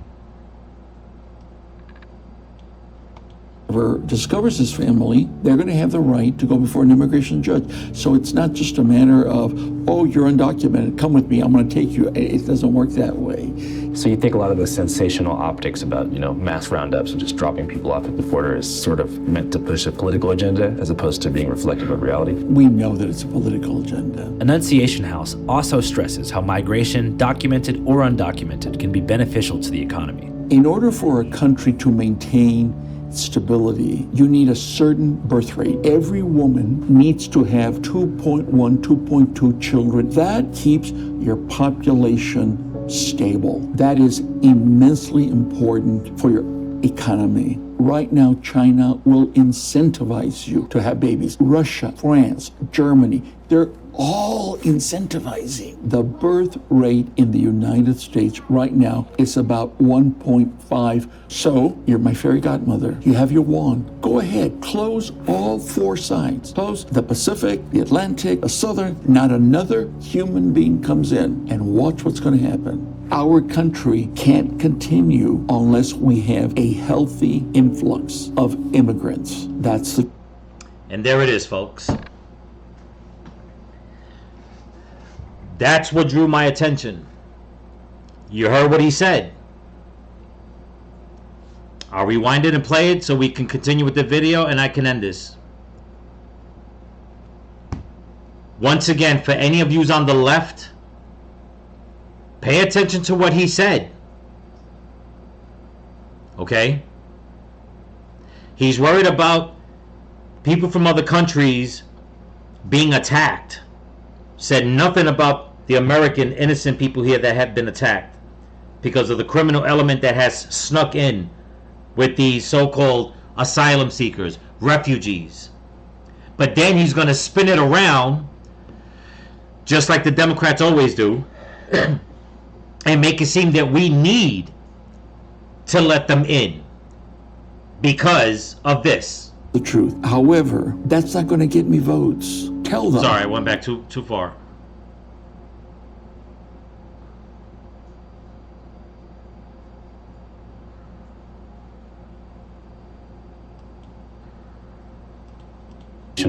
Whoever discovers his family, they're going to have the right to go before an immigration judge. So it's not just a matter of, oh, you're undocumented, come with me, I'm going to take you. It doesn't work that way. So you think a lot of the sensational optics about, mass roundups and just dropping people off at the border is sort of meant to push a political agenda as opposed to being reflective of reality? We know that it's a political agenda. Annunciation House also stresses how migration, documented or undocumented, can be beneficial to the economy. In order for a country to maintain stability, you need a certain birth rate. Every woman needs to have 2.1, 2.2 children. That keeps your population stable. That is immensely important for your economy. Right now, China will incentivize you to have babies. Russia, France, Germany, they're all incentivizing. The birth rate in the United States right now is about 1.5. So, you're my fairy godmother. You have your wand. Go ahead, close all four sides. Close the Pacific, the Atlantic, the Southern. Not another human being comes in, and watch what's going to happen. Our country can't continue unless we have a healthy influx of immigrants. That's the... And there it is, folks. That's what drew my attention. You heard what he said. I'll rewind it and play it so we can continue with the video and I can end this. Once again, for any of yous on the left, pay attention to what he said. Okay? He's worried about people from other countries being attacked. Said nothing about the American innocent people here that have been attacked because of the criminal element that has snuck in with these so-called asylum seekers, refugees. But then he's going to spin it around, just like the Democrats always do, and make it seem that we need to let them in because of this. The truth. However, that's not going to get me votes. Tell them. Sorry, I went back too far.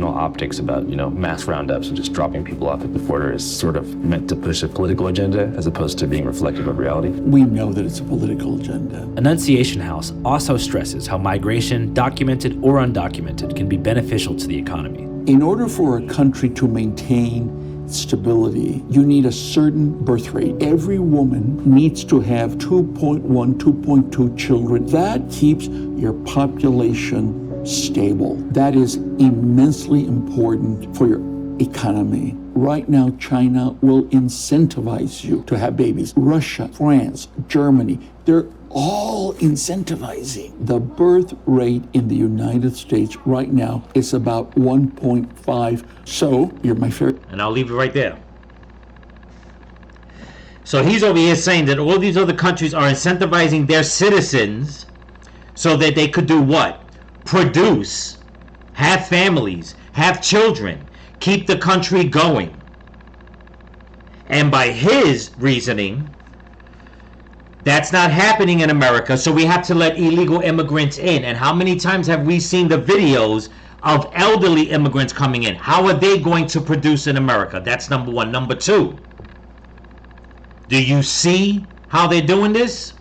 Optics about, mass roundups and just dropping people off at the border is sort of meant to push a political agenda as opposed to being reflective of reality. We know that it's a political agenda. Annunciation House also stresses how migration, documented or undocumented, can be beneficial to the economy. In order for a country to maintain stability, you need a certain birth rate. Every woman needs to have 2.1, 2.2 children. That keeps your population stable. That is immensely important for your economy. Right now, China will incentivize you to have babies. Russia, France, Germany, they're all incentivizing. The birth rate in the United States right now is about 1.5. So, you're my favorite. And I'll leave it right there. So he's over here saying that all these other countries are incentivizing their citizens so that they could do what? Produce, have families, have children, keep the country going. And by his reasoning, That's not happening in America, so we have to let illegal immigrants in. And how many times have we seen the videos of elderly immigrants coming in? How are they going to produce in America? That's number one. Number two, do you see how they're doing this?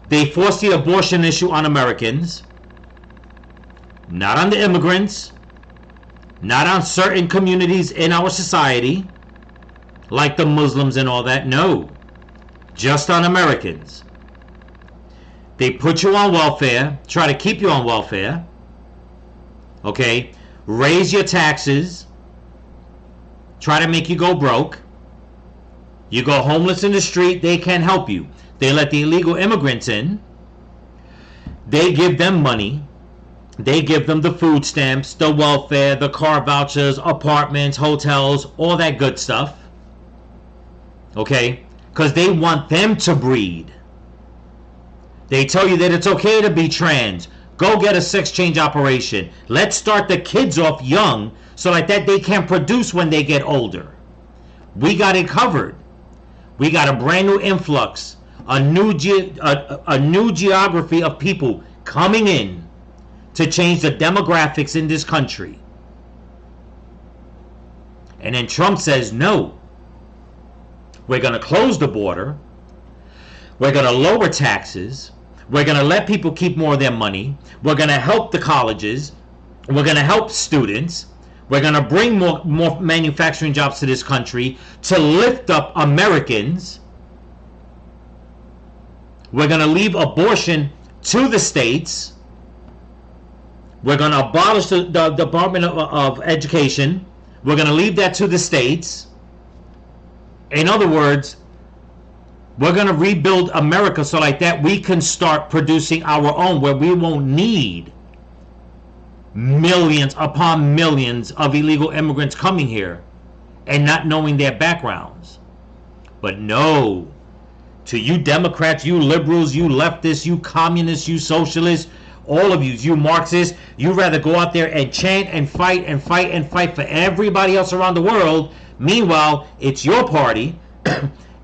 They force the abortion issue on Americans, not on the immigrants, not on certain communities in our society, like the Muslims and all that. No, just on Americans. They put you on welfare, try to keep you on welfare, okay? Raise your taxes, try to make you go broke. You go homeless in the street, they can't help you. They let the illegal immigrants in. They give them money. They give them the food stamps, the welfare, the car vouchers, apartments, hotels, all that good stuff. Okay? Because they want them to breed. They tell you that it's okay to be trans. Go get a sex change operation. Let's start the kids off young so like that they can produce when they get older. We got it covered. We got a brand new influx, a new geography of people coming in to change the demographics in this country. And then Trump says, no, we're going to close the border. We're going to lower taxes. We're going to let people keep more of their money. We're going to help the colleges. We're going to help students. We're going to bring more manufacturing jobs to this country to lift up Americans. We're going to leave abortion to the states. We're going to abolish the Department of Education. We're going to leave that to the states. In other words, we're going to rebuild America so like that we can start producing our own, where we won't need millions upon millions of illegal immigrants coming here and not knowing their backgrounds. But no, to you Democrats, you liberals, you leftists, you communists, you socialists, all of you Marxists, you rather go out there and chant and fight and fight and fight for everybody else around the world. Meanwhile, it's your party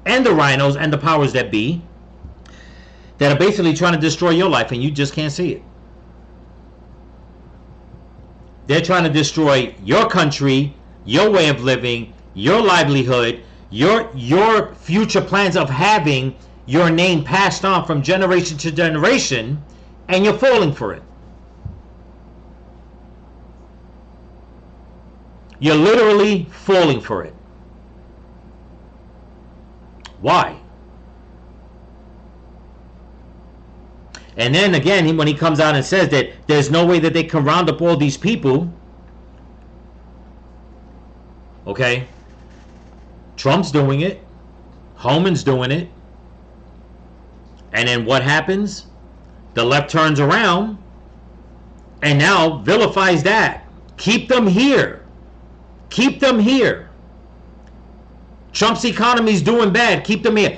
and the rhinos and the powers that be that are basically trying to destroy your life, and you just can't see it. They're trying to destroy your country, your way of living, your livelihood, your future plans of having your name passed on from generation to generation, and you're falling for it. You're literally falling for it. Why? And then again, when he comes out and says that there's no way that they can round up all these people, okay, Trump's doing it, Homan's doing it, and then what happens? The left turns around and now vilifies that. Keep them here. Keep them here. Trump's economy's doing bad. Keep them here.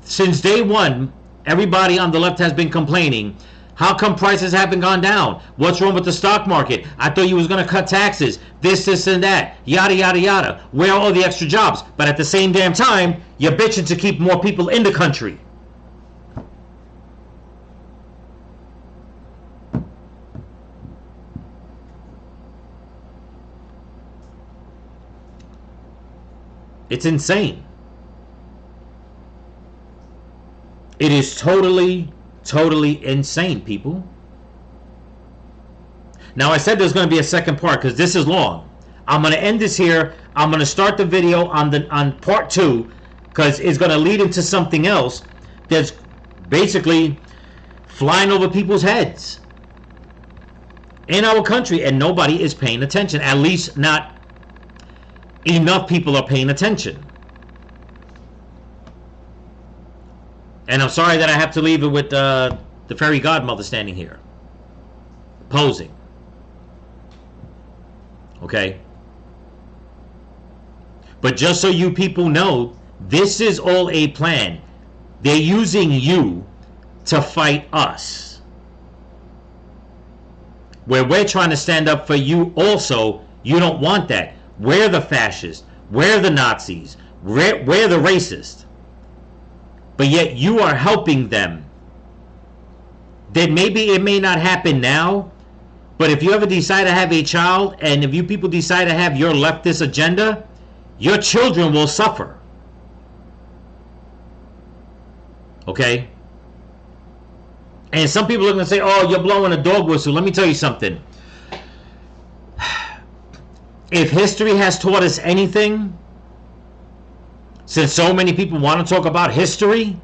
Since day one, everybody on the left has been complaining. How come prices haven't gone down? What's wrong with the stock market? I thought you was going to cut taxes. This, and that. Yada, yada, yada. Where are all the extra jobs? But at the same damn time, you're bitching to keep more people in the country. It's insane. It is totally insane, people. Now, I said there's going to be a second part because this is long. I'm going to end this here. I'm going to start the video on part 2 because it's going to lead into something else that's basically flying over people's heads in our country, and nobody is paying attention. At least not enough people are paying attention. And I'm sorry that I have to leave it with the fairy godmother standing here posing. Okay? But just so you people know, this is all a plan. They're using you to fight us. Where we're trying to stand up for you also, you don't want that. We're the fascists. We're the Nazis. We're the racists. But yet you are helping them. Then maybe it may not happen now, but if you ever decide to have a child, and if you people decide to have your leftist agenda, your children will suffer. Okay? And some people are going to say, oh, you're blowing a dog whistle. Let me tell you something. If history has taught us anything, since so many people want to talk about history,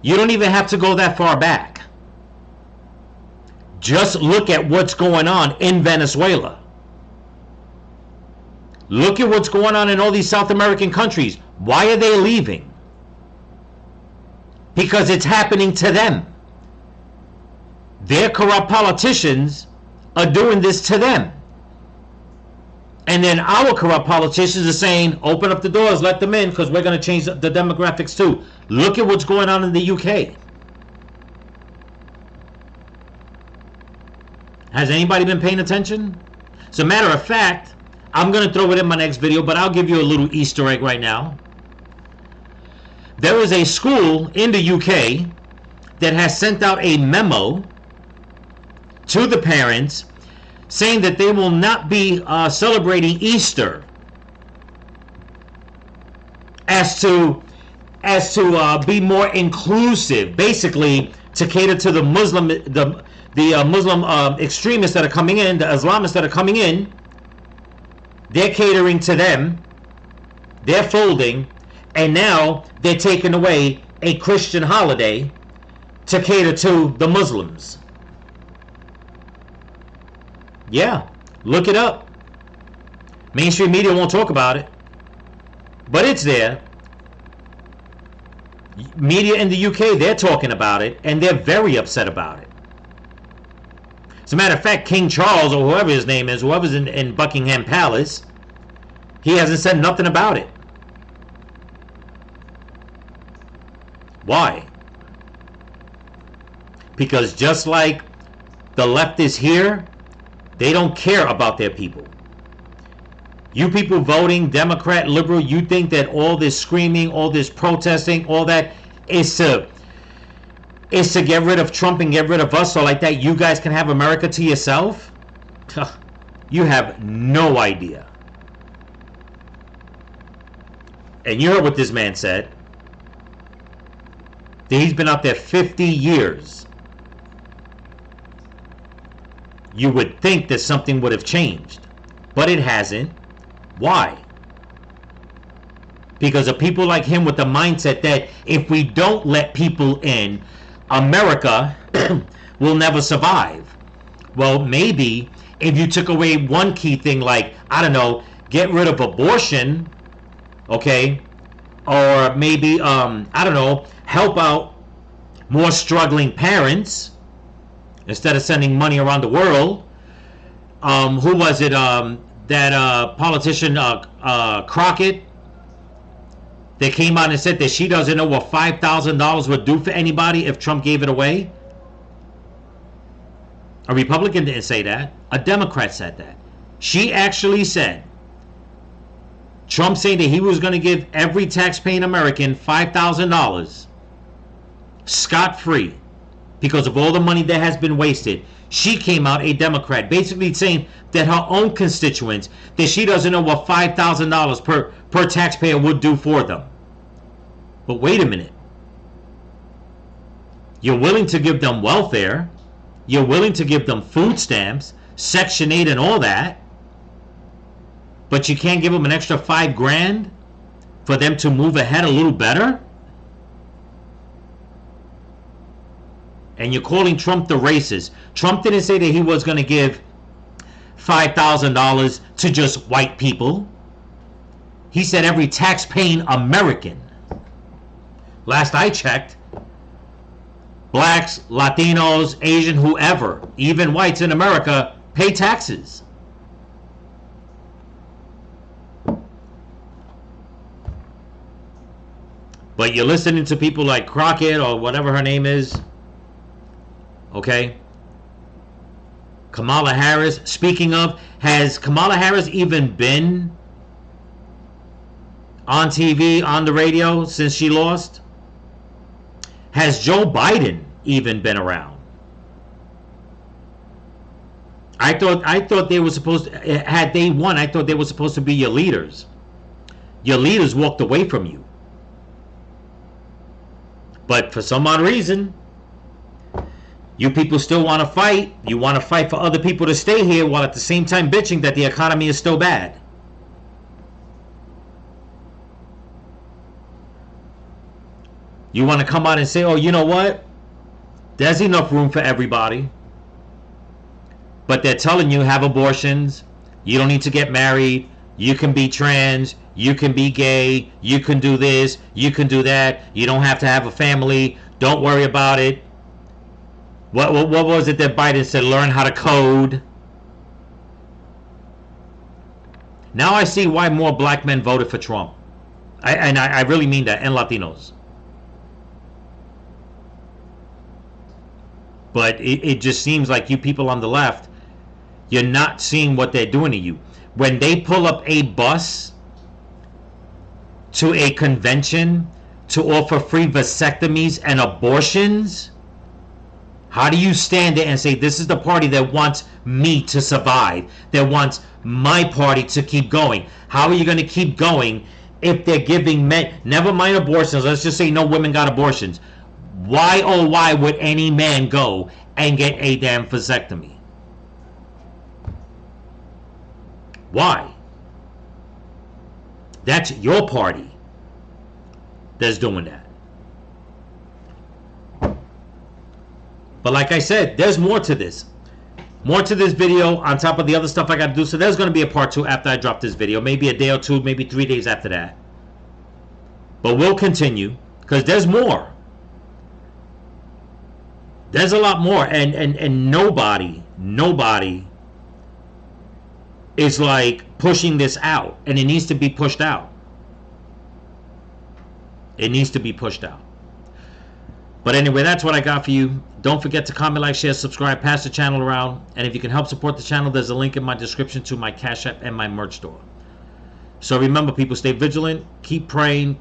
you don't even have to go that far back. Just look at what's going on in Venezuela. Look at what's going on in all these South American countries. Why are they leaving? Because it's happening to them. Their corrupt politicians are doing this to them. And then our corrupt politicians are saying, open up the doors, let them in, because we're going to change the demographics too. Look at what's going on in the UK. Has anybody been paying attention? As a matter of fact, I'm going to throw it in my next video, but I'll give you a little Easter egg right now. There is a school in the UK that has sent out a memo to the parents saying that they will not be celebrating Easter as to be more inclusive, basically to cater to the Muslim Muslim extremists that are coming in, the Islamists that are coming in. They're catering to them, they're folding, and now they're taking away a Christian holiday to cater to the Muslims. Yeah, look it up. Mainstream media won't talk about it, but it's there. Media in the UK, they're talking about it, and they're very upset about it. As a matter of fact, King Charles, or whoever his name is, whoever's in Buckingham Palace, he hasn't said nothing about it. Why? Because just like the leftists here, they don't care about their people. You people voting Democrat, liberal, you think that all this screaming, all this protesting, all that is to get rid of Trump and get rid of us, so like that you guys can have America to yourself? You have no idea. And you heard what this man said. That he's been out there 50 years. You would think that something would have changed, but it hasn't. Why? Because of people like him with the mindset that if we don't let people in, America will never survive. Well, maybe if you took away one key thing, like, I don't know, get rid of abortion, okay, or maybe, I don't know, help out more struggling parents instead of sending money around the world. Who was it? That politician Crockett, that came out and said that she doesn't know what $5,000 would do for anybody if Trump gave it away. A Republican didn't say that. A Democrat said that. She actually said, Trump saying that he was going to give every taxpaying American $5,000 scot-free because of all the money that has been wasted. She came out, a Democrat, basically saying that her own constituents, that she doesn't know what $5,000 per taxpayer would do for them. But wait a minute. You're willing to give them welfare. You're willing to give them food stamps, Section 8 and all that. But you can't give them an extra $5,000 for them to move ahead a little better? And you're calling Trump the racist. Trump didn't say that he was going to give $5,000 to just white people. He said every tax-paying American. Last I checked, blacks, Latinos, Asian, whoever, even whites in America, pay taxes. But you're listening to people like Crockett or whatever her name is. Okay? Kamala Harris. Speaking of, has Kamala Harris even been on TV, on the radio since she lost? Has Joe Biden even been around? I thought they were supposed to, had they won, I thought they were supposed to be your leaders. Your leaders walked away from you. But for some odd reason, you people still want to fight. You want to fight for other people to stay here while at the same time bitching that the economy is still bad. You want to come out and say, oh, you know what? There's enough room for everybody. But they're telling you, have abortions. You don't need to get married. You can be trans. You can be gay. You can do this. You can do that. You don't have to have a family. Don't worry about it. What was it that Biden said? Learn how to code. Now I see why more black men voted for Trump. I really mean that, and Latinos. But it just seems like you people on the left, you're not seeing what they're doing to you. When they pull up a bus to a convention to offer free vasectomies and abortions, how do you stand there and say, this is the party that wants me to survive, that wants my party to keep going? How are you going to keep going if they're giving men, never mind abortions, let's just say no women got abortions. Why, oh why would any man go and get a damn vasectomy? Why? That's your party that's doing that. But like I said, there's more to this. More to this video on top of the other stuff I got to do. So there's going to be a part 2 after I drop this video. Maybe a day or two, maybe 3 days after that. But we'll continue because there's more. There's a lot more. And nobody is like pushing this out. And it needs to be pushed out. It needs to be pushed out. But anyway, that's what I got for you. Don't forget to comment, like, share, subscribe, pass the channel around. And if you can help support the channel, there's a link in my description to my Cash App and my merch store. So remember, people, stay vigilant. Keep praying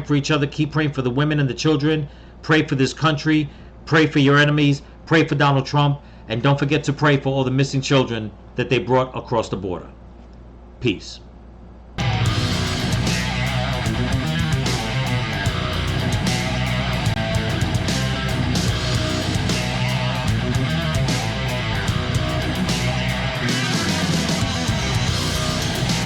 for each other. Keep praying for the women and the children. Pray for this country. Pray for your enemies. Pray for Donald Trump. And don't forget to pray for all the missing children that they brought across the border. Peace.